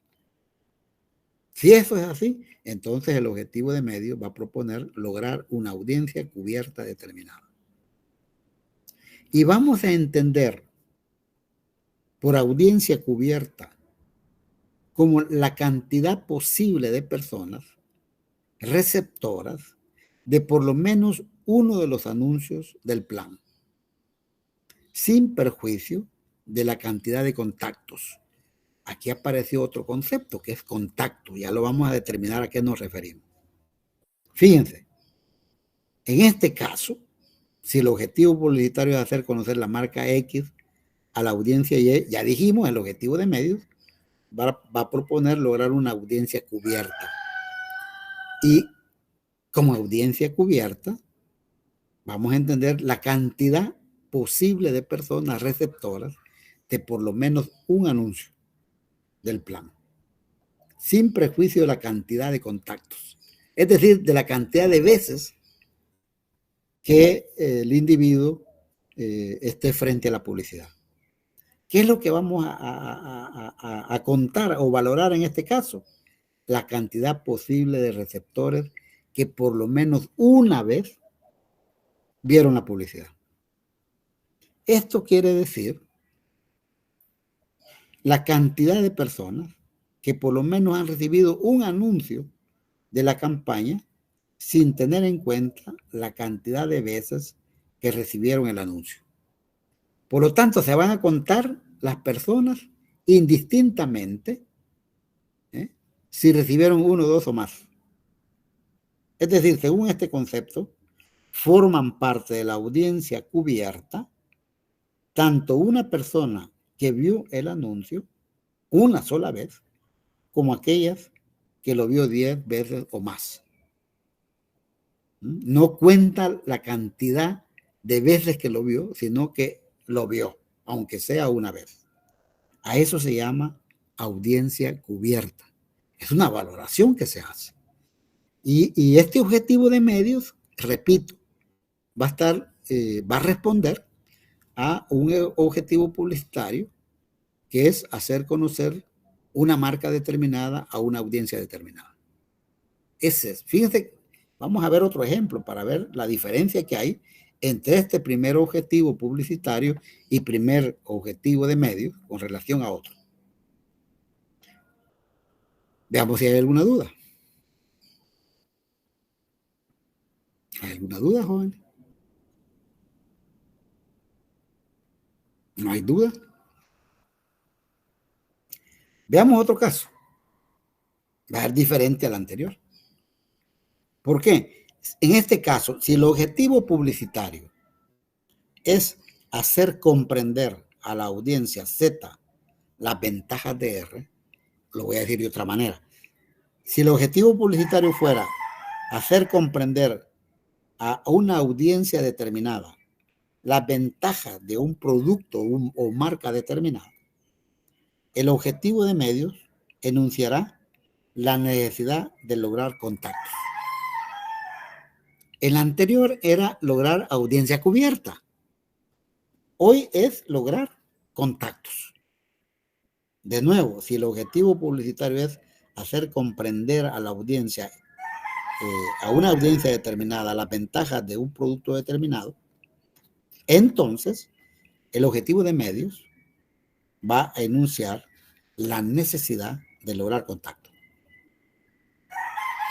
Si eso es así, entonces el objetivo de medio va a proponer lograr una audiencia cubierta determinada. Y vamos a entender por audiencia cubierta como la cantidad posible de personas receptoras de por lo menos uno de los anuncios del plan, sin perjuicio de la cantidad de contactos. Aquí apareció otro concepto que es contacto. Ya lo vamos a determinar a qué nos referimos. Fíjense, en este caso, si el objetivo publicitario es hacer conocer la marca X a la audiencia Y, ya dijimos, el objetivo de medios va a proponer lograr una audiencia cubierta. Y como audiencia cubierta, vamos a entender la cantidad posible de personas receptoras de por lo menos un anuncio del plan, sin prejuicio de la cantidad de contactos, es decir, de la cantidad de veces que el individuo esté frente a la publicidad. ¿Qué es lo que vamos a contar o valorar en este caso? La cantidad posible de receptores que por lo menos una vez vieron la publicidad. Esto quiere decir la cantidad de personas que por lo menos han recibido un anuncio de la campaña sin tener en cuenta la cantidad de veces que recibieron el anuncio. Por lo tanto, se van a contar las personas indistintamente si recibieron uno, dos o más. Es decir, según este concepto, forman parte de la audiencia cubierta tanto una persona que vio el anuncio una sola vez como aquellas que lo vio 10 veces o más. No cuenta la cantidad de veces que lo vio, sino que lo vio, aunque sea una vez. A eso se llama audiencia cubierta. Es una valoración que se hace. Y este objetivo de medios, repito, va a responder a un objetivo publicitario que es hacer conocer una marca determinada a una audiencia determinada. Ese es. Fíjense, vamos a ver otro ejemplo para ver la diferencia que hay entre este primer objetivo publicitario y primer objetivo de medios con relación a otro. Veamos si hay alguna duda. ¿Hay alguna duda, joven? ¿No hay duda? Veamos otro caso. Va a ser diferente al anterior. ¿Por qué? En este caso, si el objetivo publicitario es hacer comprender a la audiencia Z las ventajas de R, lo voy a decir de otra manera. Si el objetivo publicitario fuera hacer comprender a una audiencia determinada las ventajas de un producto o marca determinada, el objetivo de medios enunciará la necesidad de lograr contactos. El anterior era lograr audiencia cubierta. Hoy es lograr contactos. De nuevo, si el objetivo publicitario es hacer comprender a la audiencia, a una audiencia determinada, las ventajas de un producto determinado, entonces el objetivo de medios va a enunciar la necesidad de lograr contacto.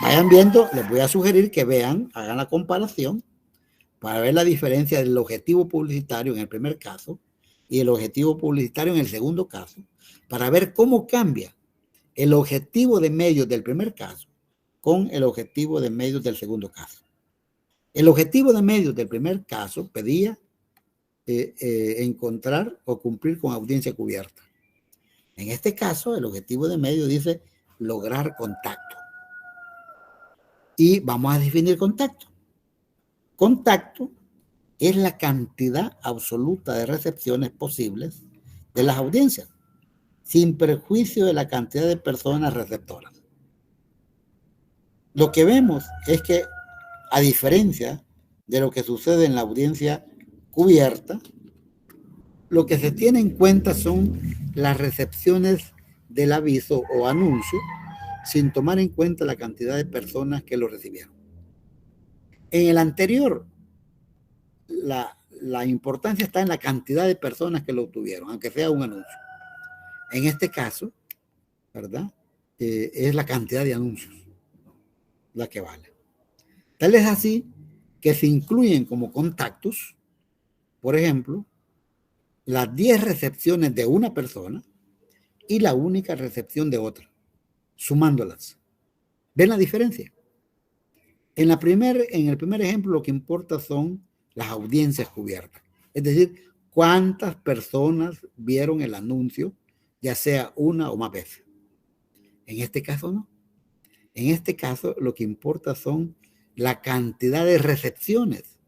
Vayan viendo, les voy a sugerir que vean, hagan la comparación para ver la diferencia del objetivo publicitario en el primer caso y el objetivo publicitario en el segundo caso, para ver cómo cambia el objetivo de medios del primer caso con el objetivo de medios del segundo caso. El objetivo de medios del primer caso pedía encontrar o cumplir con audiencia cubierta. En este caso, el objetivo de medios dice lograr contacto. Y vamos a definir contacto. Contacto es la cantidad absoluta de recepciones posibles de las audiencias, sin perjuicio de la cantidad de personas receptoras. Lo que vemos es que, a diferencia de lo que sucede en la audiencia cubierta, lo que se tiene en cuenta son las recepciones del aviso o anuncio, sin tomar en cuenta la cantidad de personas que lo recibieron. En el anterior, la importancia está en la cantidad de personas que lo obtuvieron, aunque sea un anuncio. En este caso, ¿verdad? Es la cantidad de anuncios la que vale. Tal es así que se incluyen como contactos, por ejemplo, las 10 recepciones de una persona y la única recepción de otra, sumándolas. ¿Ven la diferencia? En el primer ejemplo, lo que importa son las audiencias cubiertas. Es decir, cuántas personas vieron el anuncio, ya sea una o más veces. En este caso, no. En este caso, lo que importa son la cantidad de recepciones.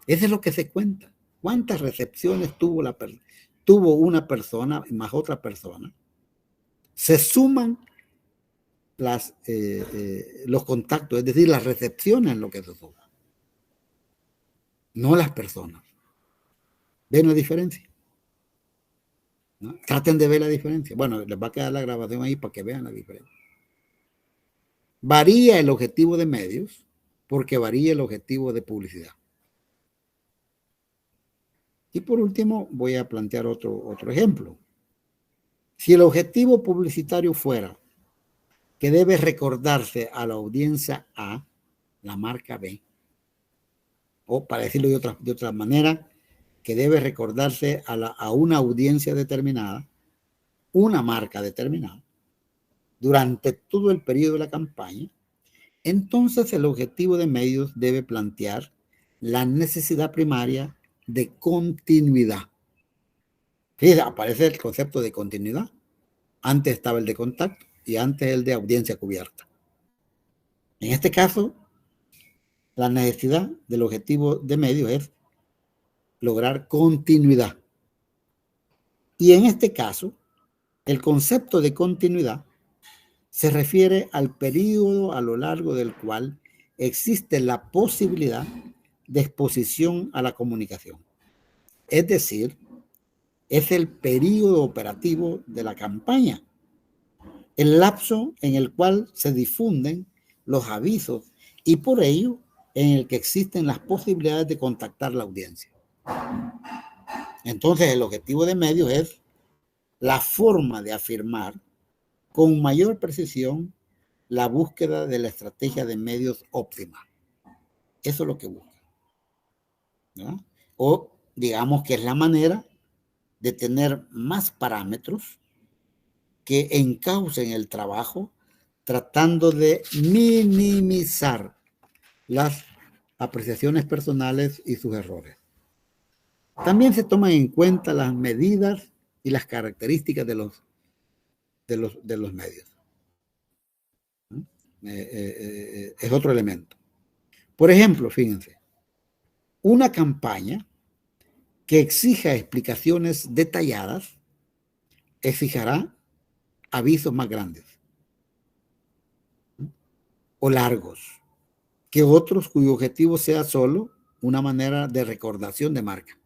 Eso es lo que se cuenta. ¿Cuántas recepciones tuvo una persona más otra persona? Se suman los contactos, es decir, las recepciones en lo que se suma, no las personas. ¿Ven la diferencia? ¿No? Traten de ver la diferencia. Bueno, les va a quedar la grabación ahí para que vean la diferencia. Varía el objetivo de medios porque varía el objetivo de publicidad. Y por último, voy a plantear otro ejemplo. Si el objetivo publicitario fuera que debe recordarse a la audiencia A, la marca B, o para decirlo de otra manera, que debe recordarse a una audiencia determinada, una marca determinada, durante todo el periodo de la campaña, entonces el objetivo de medios debe plantear la necesidad primaria de continuidad. Fíjense, aparece el concepto de continuidad. Antes estaba el de contacto y antes el de audiencia cubierta. En este caso, la necesidad del objetivo de medios es lograr continuidad. Y en este caso, el concepto de continuidad se refiere al periodo a lo largo del cual existe la posibilidad de exposición a la comunicación. Es decir, es el periodo operativo de la campaña, el lapso en el cual se difunden los avisos y por ello en el que existen las posibilidades de contactar la audiencia. Entonces, el objetivo de medios es la forma de afirmar con mayor precisión la búsqueda de la estrategia de medios óptima. Eso es lo que busca, ¿no? O digamos que es la manera de tener más parámetros que encaucen el trabajo tratando de minimizar las apreciaciones personales y sus errores. También se toman en cuenta las medidas y las características de los medios. Es otro elemento. Por ejemplo, fíjense, una campaña que exija explicaciones detalladas exijará avisos más grandes o largos que otros cuyo objetivo sea solo una manera de recordación de marca.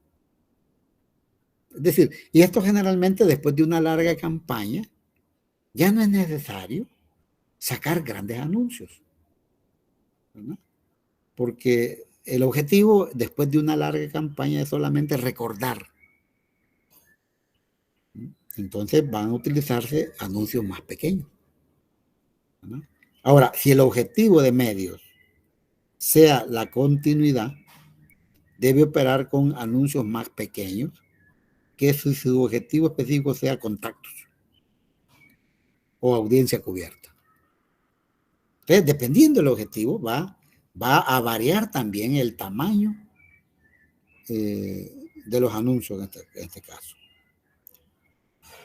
Es decir, y esto generalmente después de una larga campaña ya no es necesario sacar grandes anuncios, ¿verdad? Porque el objetivo después de una larga campaña es solamente recordar. Entonces van a utilizarse anuncios más pequeños, ¿verdad? Ahora, si el objetivo de medios sea la continuidad, debe operar con anuncios más pequeños que su objetivo específico sea contactos o audiencia cubierta. Entonces, dependiendo del objetivo, va a variar también el tamaño de los anuncios en este caso.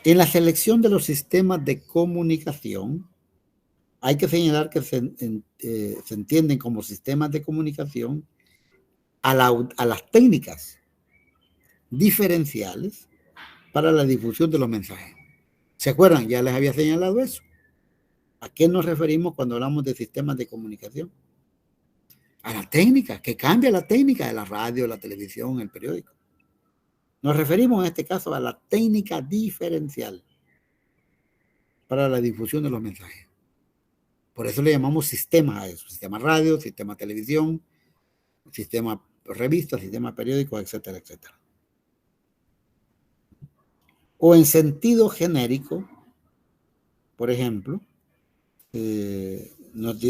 En la selección de los sistemas de comunicación, hay que señalar que se entienden como sistemas de comunicación a las técnicas diferenciales para la difusión de los mensajes. ¿Se acuerdan? Ya les había señalado eso. ¿A qué nos referimos cuando hablamos de sistemas de comunicación? A la técnica, que cambia la técnica de la radio, la televisión, el periódico. Nos referimos en este caso a la técnica diferencial para la difusión de los mensajes. Por eso le llamamos sistemas a eso. Sistema radio, sistema televisión, sistema revista, sistema periódico, etcétera, etcétera. O en sentido genérico, por ejemplo, nos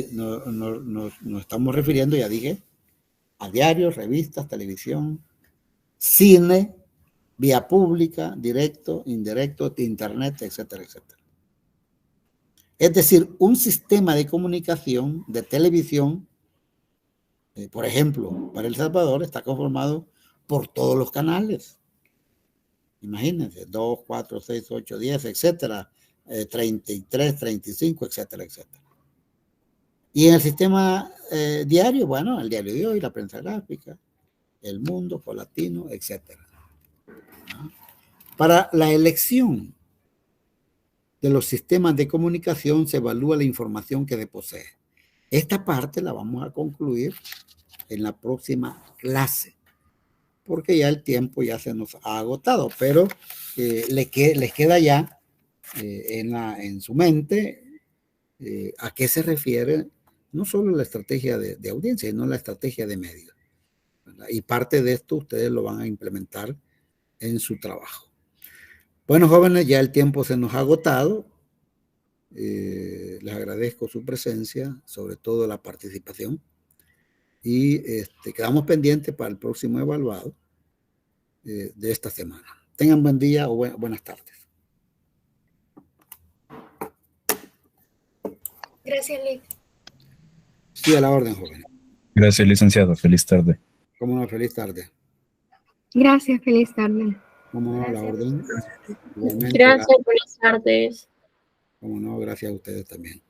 estamos refiriendo, ya dije, a diarios, revistas, televisión, cine, vía pública, directo, indirecto, internet, etcétera, etcétera. Es decir, un sistema de comunicación de televisión, por ejemplo, para El Salvador está conformado por todos los canales. Imagínense, 2, 4, 6, 8, 10, etcétera, 33, 35, etcétera, etcétera. Y en el sistema diario, bueno, el Diario de Hoy, la Prensa Gráfica, El Mundo, Polatino, etcétera. ¿No? Para la elección de los sistemas de comunicación se evalúa la información que se posee. Esta parte la vamos a concluir en la próxima clase, porque ya el tiempo ya se nos ha agotado, pero les queda ya en su mente a qué se refiere no solo la estrategia de audiencia, sino la estrategia de medios, ¿verdad? Y parte de esto ustedes lo van a implementar en su trabajo. Bueno, jóvenes, ya el tiempo se nos ha agotado. Les agradezco su presencia, sobre todo la participación. Y quedamos pendientes para el próximo evaluado de esta semana. Tengan buen día o buenas tardes. Gracias, Lic. Sí, a la orden, jóvenes. Gracias, licenciado. Feliz tarde. Cómo no, feliz tarde. Gracias, feliz tarde. Cómo no, a la orden. Igualmente, Gracias, buenas tardes. cómo no, gracias a ustedes también.